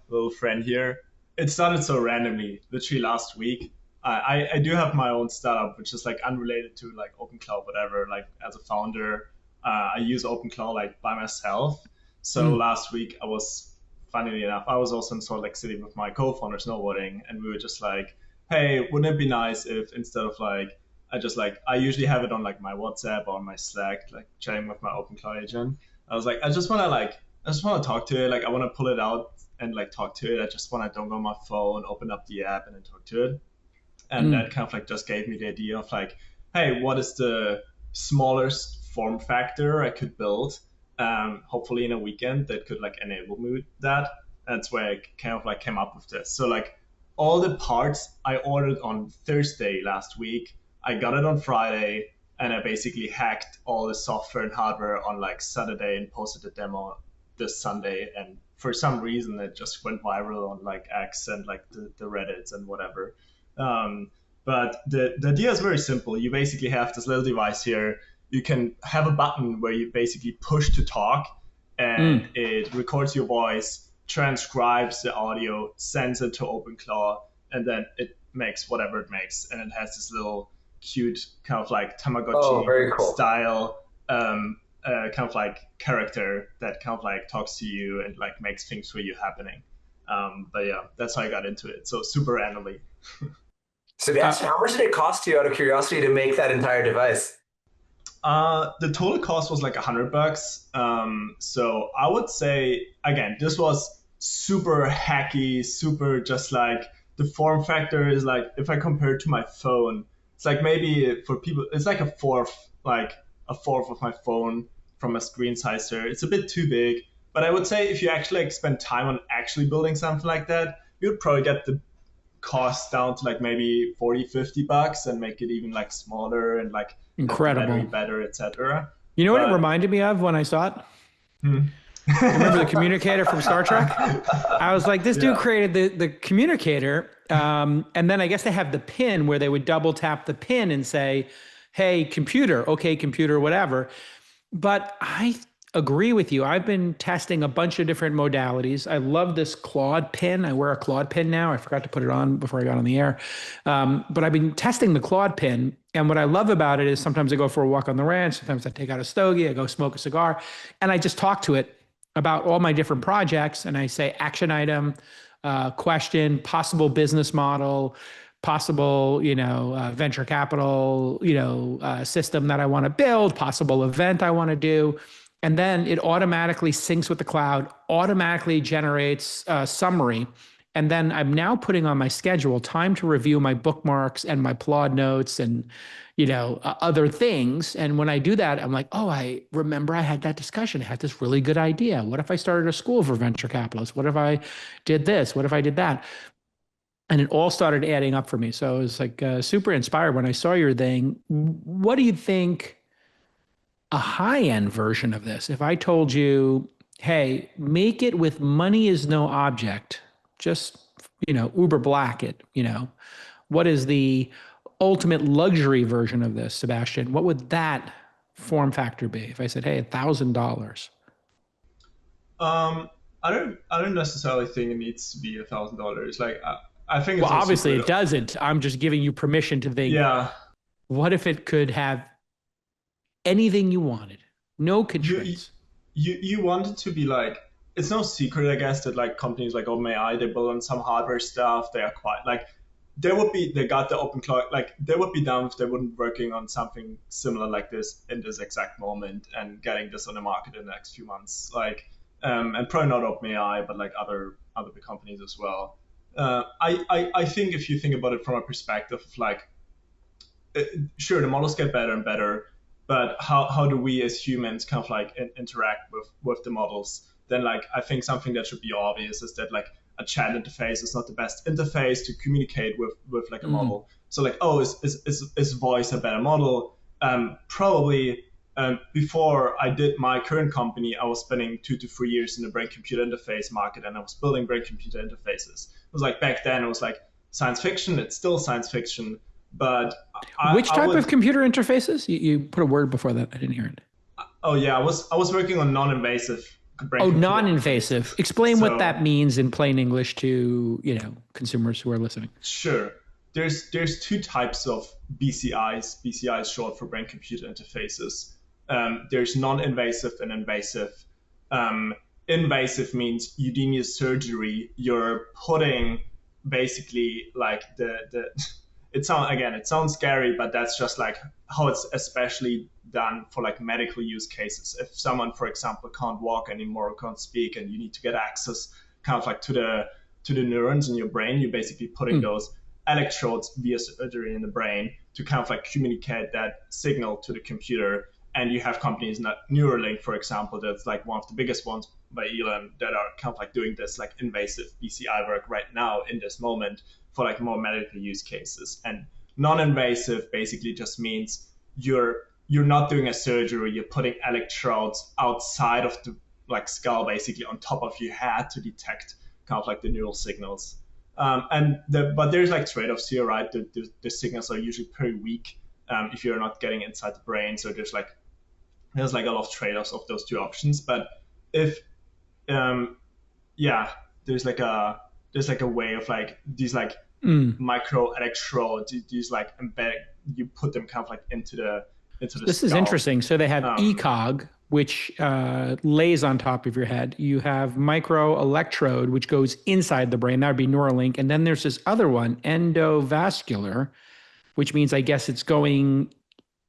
little friend here. It started so randomly, literally last week. I do have my own startup, which is like unrelated to like OpenClaw, whatever. Like as a founder, I use OpenClaw like by myself. So last week funnily enough, I was also in Salt Lake City with my co-founder snowboarding, and we were just like, hey, wouldn't it be nice if instead of like, I usually have it on like my WhatsApp or on my Slack, like chatting with my OpenClaw agent. I was like, I just want to talk to it. Like I want to pull it out and like talk to it. I just want to download on my phone, open up the app and then talk to it. And that kind of like just gave me the idea of like, hey, what is the smallest form factor I could build, hopefully in a weekend, that could like enable me with that. That's where I kind of like came up with this. So like all the parts I ordered on Thursday last week, I got it on Friday, and I basically hacked all the software and hardware on like Saturday and posted a demo this Sunday. And for some reason, it just went viral on like X and like the Reddits and whatever. But the idea is very simple. You basically have this little device here. You can have a button where you basically push to talk, and it records your voice, transcribes the audio, sends it to OpenClaw, and then it makes whatever it makes. And it has this little cute kind of like Tamagotchi style kind of like character that kind of like talks to you and like makes things for you happening. But yeah, that's how I got into it. So super randomly. Sebastian, how much did it cost you, out of curiosity, to make that entire device? The total cost was like $100. So I would say, again, this was super hacky, super just like the form factor is like, if I compare it to my phone, it's like maybe for people, it's like a fourth of my phone from a screen size there. It's a bit too big, but I would say if you actually like spend time on actually building something like that, you'd probably get the cost down to like maybe $40-50 and make it even like smaller and like incredible, better, etc. You know what it reminded me of when I saw it? Remember the communicator from Star Trek? I was like, this dude created the communicator, and then I guess they have the pin where they would double tap the pin and say, hey, computer, okay, computer, whatever. But I agree with you. I've been testing a bunch of different modalities. I love this Claude pin. I wear a Claude pin now. I forgot to put it on before I got on the air. But I've been testing the Claude pin. And what I love about it is sometimes I go for a walk on the ranch. Sometimes I take out a stogie. I go smoke a cigar. And I just talk to it about all my different projects. And I say action item, question, possible business model, possible, venture capital, system that I want to build, possible event I want to do. And then it automatically syncs with the cloud, automatically generates a summary. And then I'm now putting on my schedule time to review my bookmarks and my Plod notes and, other things. And when I do that, I'm like, oh, I remember I had that discussion. I had this really good idea. What if I started a school for venture capitalists? What if I did this? What if I did that? And it all started adding up for me. So I was like super inspired when I saw your thing. What do you think a high-end version of this? If I told you, hey, make it with money is no object, just, Uber Black it, what is the ultimate luxury version of this, Sebastian? What would that form factor be if I said, hey, $1,000? I don't necessarily think it needs to be $1,000. Like I think it's Well, also obviously good. it doesn't. I'm just giving you permission to think, Yeah. what if it could have anything you wanted? No constraints. You want it to be like, it's no secret, I guess, that like companies like OpenAI, they build on some hardware stuff. They are quite like, they got the OpenClaw, like they would be down if they wouldn't working on something similar like this in this exact moment and getting this on the market in the next few months. Like, and probably not OpenAI, but like other big companies as well. I think if you think about it from a perspective of like, sure, the models get better and better, but how do we as humans kind of like interact with the models? Then like I think something that should be obvious is that like a chat interface is not the best interface to communicate with like a model. So like, oh, is voice a better model? Probably. Before I did my current company, I was spending 2 to 3 years in the brain-computer interface market, and I was building brain-computer interfaces. It was like back then, it was like science fiction. It's still science fiction, but which type of computer interfaces? You put a word before that. I didn't hear it. Oh yeah, I was working on non-invasive. Oh, non-invasive. Explain what that means in plain English to consumers who are listening. Sure. There's 2 types of BCIs. BCI is short for brain-computer interfaces. There's non-invasive and invasive. Invasive means you do need a surgery. You're putting basically like it sounds scary, but that's just like how it's especially done for like medical use cases. If someone, for example, can't walk anymore or can't speak, and you need to get access kind of like to the neurons in your brain, you're basically putting those electrodes via surgery in the brain to kind of like communicate that signal to the computer. And you have companies like Neuralink, for example, that's like one of the biggest ones by Elon that are kind of like doing this like invasive BCI work right now in this moment for like more medical use cases. And non-invasive basically just means you're not doing a surgery, you're putting electrodes outside of the like skull, basically on top of your head to detect kind of like the neural signals. But there's like trade-offs here, right? The signals are usually pretty weak if you're not getting inside the brain. So there's like a lot of trade-offs of those 2 options. But if there's like a way of like these like micro electrodes, these like embed, you put them kind of like into the This skull. Is interesting. So they have ECOG, which lays on top of your head. You have micro electrode, which goes inside the brain. That would be Neuralink. And then there's this other one, endovascular, which means I guess it's going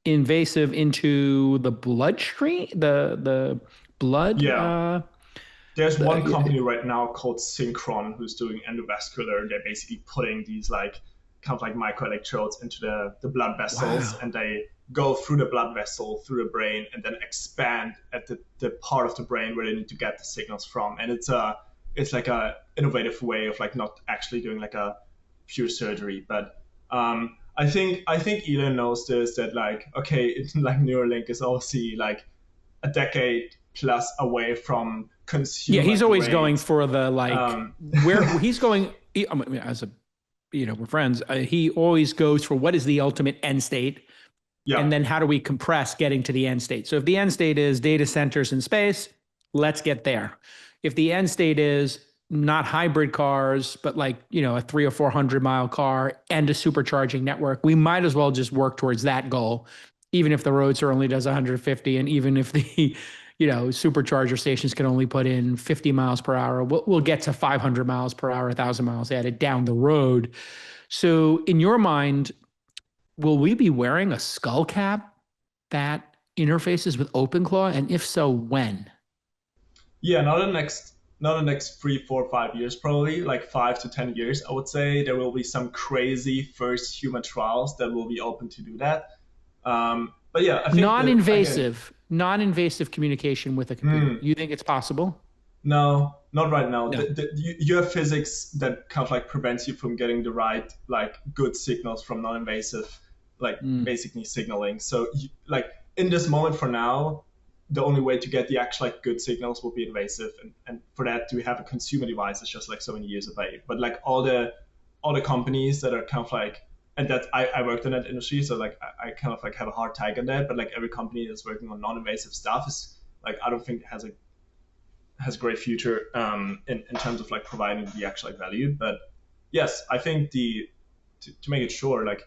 invasive into the bloodstream, the blood. Yeah. There's one company right now called Synchron who's doing endovascular. They're basically putting these like kind of like microelectrodes into the blood vessels, and they go through the blood vessel, through the brain, and then expand at the part of the brain where they need to get the signals from. And it's like a innovative way of like not actually doing like a pure surgery. But I think Elon knows this, that like, okay, it's like Neuralink is obviously like a decade plus away from consumer. Yeah, he's always going for the like where he's going. I mean, as a we're friends. He always goes for what is the ultimate end state. Yeah. And then how do we compress getting to the end state? So if the end state is data centers in space, let's get there. If the end state is not hybrid cars, but like, a 300 or 400 mile car and a supercharging network, we might as well just work towards that goal, even if the roadster only does 150. And even if the, supercharger stations can only put in 50 miles per hour, we'll get to 500 miles per hour, 1,000 miles added down the road. So in your mind, will we be wearing a skull cap that interfaces with OpenClaw? And if so, when? Yeah, not the next 3, 4, 5 years, probably like 5 to 10 years. I would say there will be some crazy first human trials that will be open to do that. But yeah, I think that again, Non-invasive communication with a computer. You think it's possible? no, not right now. No. You have physics that kind of like prevents you from getting the right like good signals from non-invasive, like basically signaling. So like in this moment for now, the only way to get the actual like good signals will be invasive, and for that we have a consumer device that's just like so many years away. But like all the companies that are kind of like, and that I worked in that industry, so like I kind of like have a hard tag on that. But like every company that's working on non-invasive stuff is like, I don't think has a great future in terms of like providing the actual like, value. But yes, I think to make it sure, like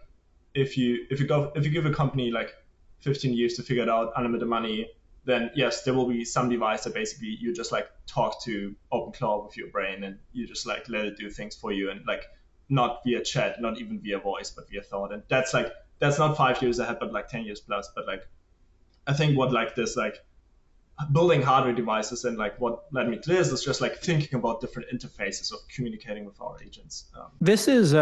if you give a company like 15 years to figure it out, unlimited money, then yes, there will be some device that basically you just like talk to OpenClaw with your brain, and you just like let it do things for you, and like not via chat, not even via voice, but via thought. And that's not 5 years ahead, but like 10 years plus. But like I think what like this like building hardware devices and like what led me to this is just like thinking about different interfaces of communicating with our agents. This is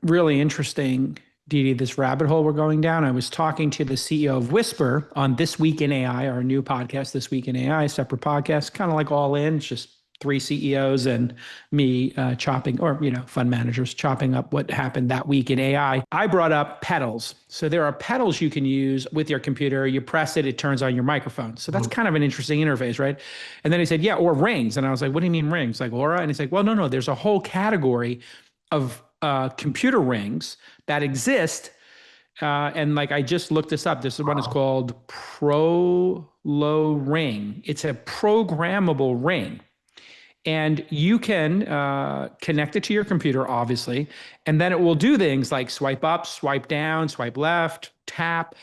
really interesting, Deedy, this rabbit hole we're going down. I was talking to the CEO of Whisper on This Week in AI, our new podcast, This Week in AI, separate podcast, kind of like All In, it's just 3 CEOs and me chopping, or, fund managers chopping up what happened that week in AI. I brought up pedals. So there are pedals you can use with your computer. You press it, it turns on your microphone. So that's kind of an interesting interface, right? And then he said, yeah, or rings. And I was like, what do you mean rings? Like Aura? And he's like, well, no, there's a whole category of computer rings that exist. And like, I just looked this up. This one is called Prolo ring. It's a programmable ring. And you can connect it to your computer, obviously, and then it will do things like swipe up, swipe down, swipe left, tap,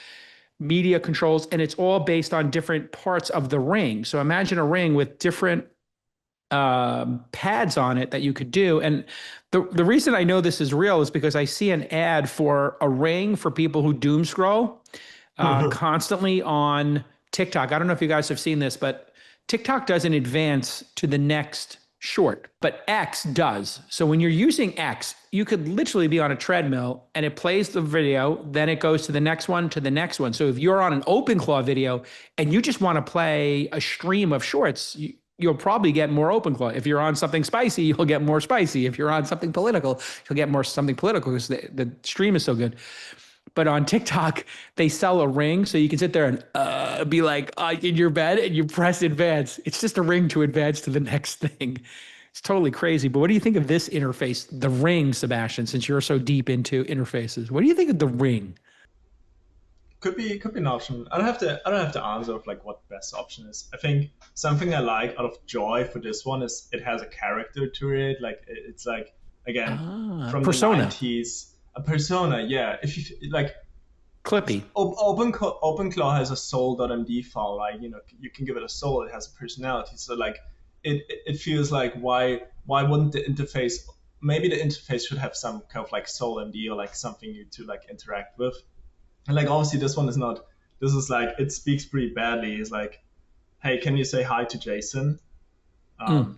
media controls, and it's all based on different parts of the ring. So imagine a ring with different pads on it that you could do. And the reason I know this is real is because I see an ad for a ring for people who doomscroll constantly on TikTok. I don't know if you guys have seen this, but TikTok doesn't advance to the next short, but X does. So when you're using X, you could literally be on a treadmill and it plays the video, then it goes to the next one, to the next one. So if you're on an OpenClaw video and you just want to play a stream of shorts, you'll probably get more OpenClaw. If you're on something spicy, you'll get more spicy. If you're on something political, you'll get more something political because the stream is so good. But on TikTok, they sell a ring so you can sit there and be like in your bed and you press advance. It's just a ring to advance to the next thing. It's totally crazy. But what do you think of this interface, the ring, Sebastian, since you're so deep into interfaces? What do you think of the ring? Could be an option. I don't have to answer of like what the best option is. I think something I like out of Joy for this one is it has a character to it. Like it's like, again, from persona. the 90s. A persona, yeah. If you like, Clippy. OpenClaw has a soul.md file, like you can give it a soul. It has a personality. So like, it feels like why wouldn't the interface? Maybe the interface should have some kind of like soul.md or like something you to like interact with. And like obviously this one is not. This is like it speaks pretty badly. It's like, hey, can you say hi to Jason? And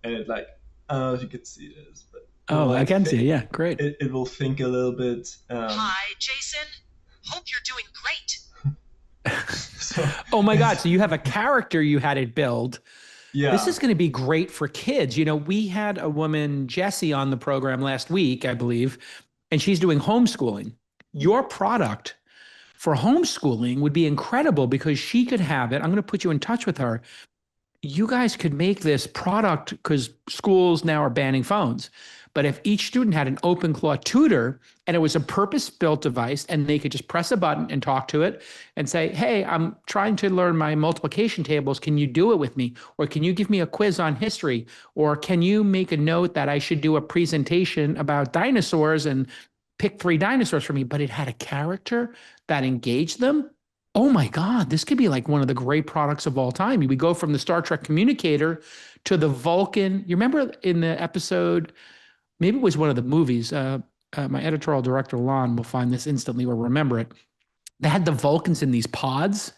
it like, I don't know if you could see this, but. I can see. Yeah, great. It will think a little bit. Hi, Jason. Hope you're doing great. Oh my God. So you have a character you had it build. Yeah. This is going to be great for kids. We had a woman, Jessie, on the program last week, I believe, and she's doing homeschooling. Your product for homeschooling would be incredible because she could have it. I'm going to put you in touch with her. You guys could make this product because schools now are banning phones. But if each student had an OpenClaw tutor and it was a purpose-built device and they could just press a button and talk to it and say, hey, I'm trying to learn my multiplication tables. Can you do it with me? Or can you give me a quiz on history? Or can you make a note that I should do a presentation about dinosaurs and pick 3 dinosaurs for me? But it had a character that engaged them. Oh my God, this could be like one of the great products of all time. We go from the Star Trek communicator to the Vulcan. You remember in the episode, maybe it was one of the movies, my editorial director, Lon, will find this instantly or remember it. They had the Vulcans in these pods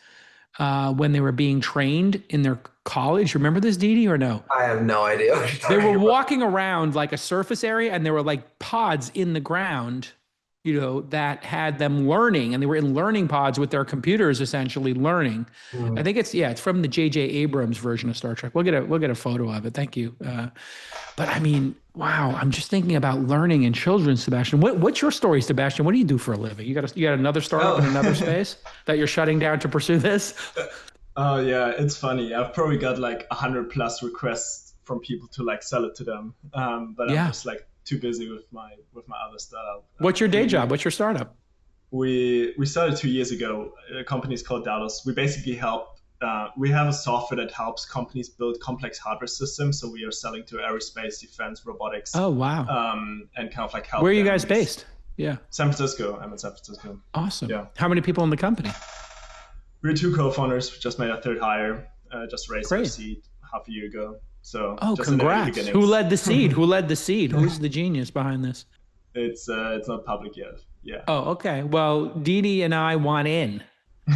when they were being trained in their college. Remember this, Deedy, or no? I have no idea. They were walking around like a surface area, and there were like pods in the ground, you know, that had them learning, and they were in learning pods with their computers essentially learning. I think it's from the J.J. Abrams version of Star Trek. We'll get a photo of it. Thank you. But I mean, wow, I'm just thinking about learning in children, Sebastian. What's your story, Sebastian? What do you do for a living? You got another startup in another space that you're shutting down to pursue this? Oh yeah, it's funny. I've probably got like 100+ requests from people to like sell it to them. But I'm just like too busy with my other startup. What's your day job? What's your startup? We started 2 years ago. The company is called Dallas. We basically help. We have a software that helps companies build complex hardware systems. So we are selling to aerospace, defense, robotics. Oh wow! And kind of like help. Where are you guys based? Yeah, San Francisco. I'm in San Francisco. Awesome. Yeah. How many people in the company? We're 2 co-founders. We just made our 3rd hire. Just raised our Great. seed half a year ago. So just congrats! in the Who led the seed? Who led the seed? Who's the genius behind this? It's not public yet. Yeah. Oh, okay. Well, Deedy and I want in.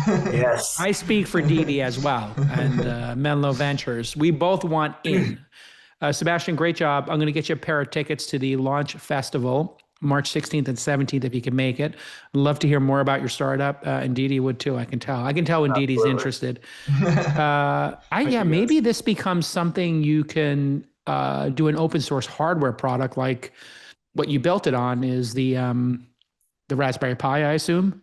Yes. I speak for Deedy as well, and Menlo Ventures. We both want in. Sebastian, great job. I'm going to get you a pair of tickets to the launch festival, March 16th and 17th, if you can make it. I'd love to hear more about your startup, and Deedy would too. I can tell when Deedy's interested. Maybe this becomes something you can do an open source hardware product, like what you built it on is the Raspberry Pi, I assume.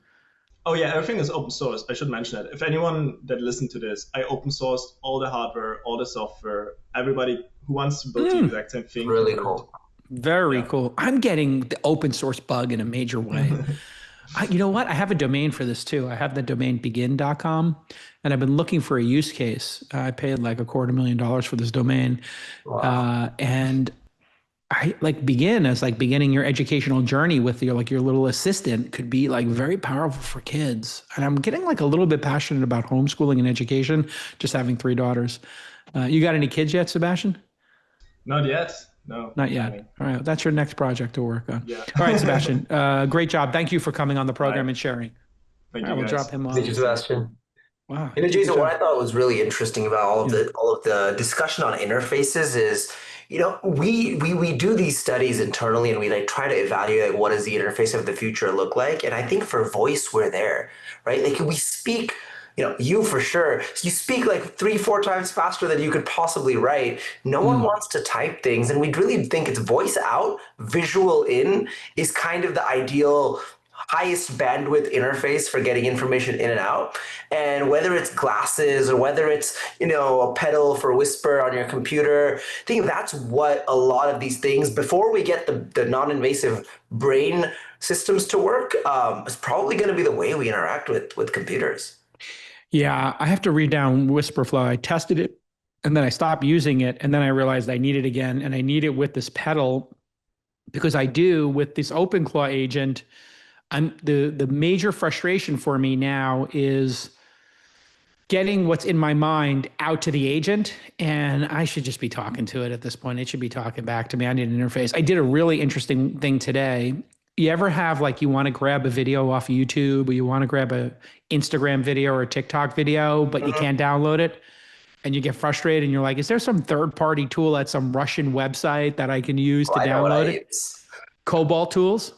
Oh yeah, everything is open source. I should mention that. If anyone that listened to this, I open sourced all the hardware, all the software. Everybody who wants to build the exact same thing. Really cool. Very cool. I'm getting the open source bug in a major way. You know what? I have a domain for this too. I have the domain begin.com, and I've been looking for a use case. I paid like $250,000 for this domain. Wow. And I like begin as like beginning your educational journey with your little assistant could be like very powerful for kids. And I'm getting like a little bit passionate about homeschooling and education, just having 3 daughters. You got any kids yet, Sebastian? Not yet. No. Not yet. All right. That's your next project to work on. Yeah. All right, Sebastian. Great job. Thank you for coming on the program and sharing. Thank All you. right, we'll Guys. drop him off. Thank you, Sebastian. Wow. You know, Jason, what I thought was really interesting about all of the discussion on interfaces is, you know, we do these studies internally and we like try to evaluate what does the interface of the future look like. And I think for voice, we're there, right? Like we speak, you know, you for sure, you speak like 3-4 times faster than you could possibly write. No one wants to type things. And we really think it's voice out, visual in is kind of the ideal highest bandwidth interface for getting information in and out. And whether it's glasses or whether it's, you know, a pedal for whisper on your computer, I think that's what a lot of these things, before we get the non-invasive brain systems to work, is probably going to be the way we interact with computers. Yeah, I have to read down Whisperflow. I tested it and then I stopped using it. And then I realized I need it again. And I need it with this pedal because I do with this OpenClaw agent. The major frustration for me now is getting what's in my mind out to the agent, and I should just be talking to it at this point. It should be talking back to me. I need an interface. I did a really interesting thing today. You ever have like you want to grab a video off YouTube or you want to grab a Instagram video or a TikTok video, but you can't download it? And you get frustrated and you're like, is there some third-party tool at some Russian website that I can use to download it? Cobalt tools?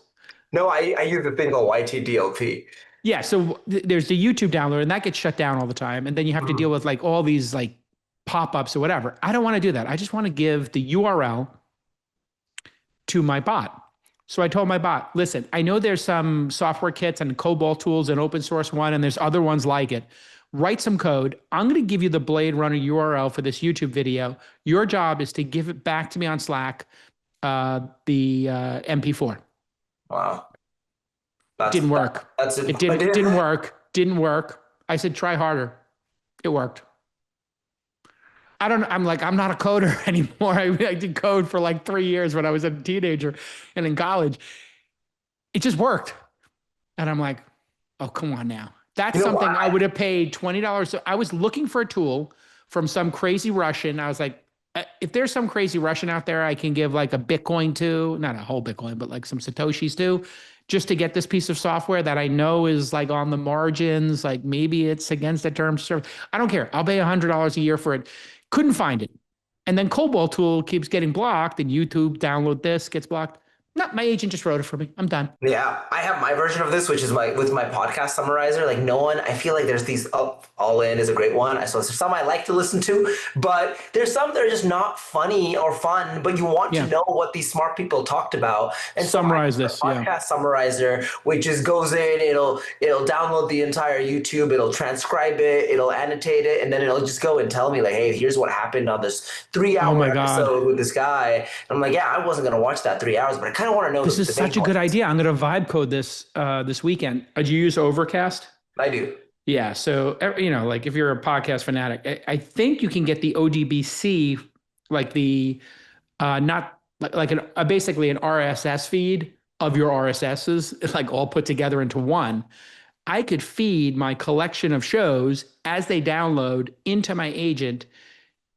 No, I use a thing called YTDLP. Yeah, so there's the YouTube downloader, and that gets shut down all the time. And then you have to deal with like all these like pop-ups or whatever. I don't want to do that. I just want to give the URL to my bot. So I told my bot, listen, I know there's some software kits and Cobalt tools and open source one, and there's other ones like it. Write some code. I'm going to give you the Blade Runner URL for this YouTube video. Your job is to give it back to me on Slack, the MP4. Wow. Didn't work. It didn't work. Didn't work. I said, try harder. It worked. I'm not a coder anymore. I did code for like 3 years when I was a teenager and in college. It just worked. And I'm like, oh, come on now. That's something I would have paid $20. So I was looking for a tool from some crazy Russian. I was like, if there's some crazy Russian out there, I can give like a Bitcoin to, not a whole Bitcoin, but like some Satoshis to, just to get this piece of software that I know is like on the margins, like maybe it's against the terms of service. I don't care. I'll pay $100 a year for it. Couldn't find it. And then Cobalt Tool keeps getting blocked and YouTube download this gets blocked. No, my agent just wrote it for me. I'm done. Yeah, I have my version of this, which is with my podcast summarizer. Like no one, I feel like there's these All In is a great one. So there's some I like to listen to, but there's some that are just not funny or fun, but you want to know what these smart people talked about. And summarize this. Podcast summarizer, which just goes in, it'll download the entire YouTube, it'll transcribe it, it'll annotate it, and then it'll just go and tell me like, hey, here's what happened on this 3-hour episode with this guy. And I'm like, yeah, I wasn't gonna watch that 3 hours, but I kind of want to know. This is such a good idea. I'm going to vibe code this this weekend. Do you use Overcast? I do. Yeah. So, like if you're a podcast fanatic, I think you can get the ODBC, like the not like basically an RSS feed of your RSSs, like all put together into one. I could feed my collection of shows as they download into my agent,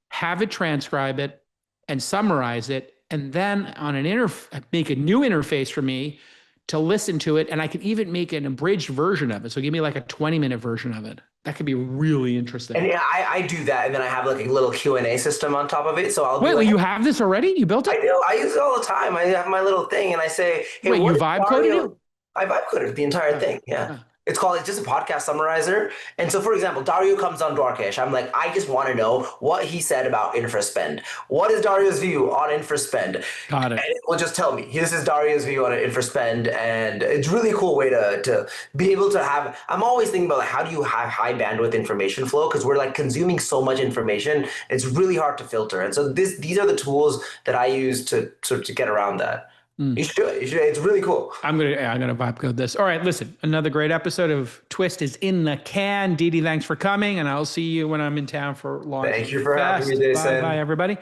have it transcribe it and summarize it, and then on make a new interface for me to listen to it. And I could even make an abridged version of it. So give me like a 20-minute version of it. That could be really interesting. And yeah, I do that. And then I have like a little Q&A system on top of it. So I'll wait, you have this already? You built it? I do. I use it all the time. I have my little thing and I say, hey, wait, you vibe coded it? I vibe coded the entire thing. Yeah. It's just a podcast summarizer. And so, for example, Dario comes on Dwarkesh. I'm like, I just want to know what he said about infra spend. What is Dario's view on infra spend? Got it. And it will just tell me, this is Dario's view on infra spend. And it's really a cool way to be able to have, I'm always thinking about like, how do you have high bandwidth information flow? Because we're like consuming so much information. It's really hard to filter. And so these are the tools that I use to get around that. You should do it. It's really cool. I'm gonna vibe code this. All right, listen. Another great episode of Twist is in the can. Deedy, thanks for coming, and I'll see you when I'm in town for launch. Thank you for having me, Jason. Bye, everybody.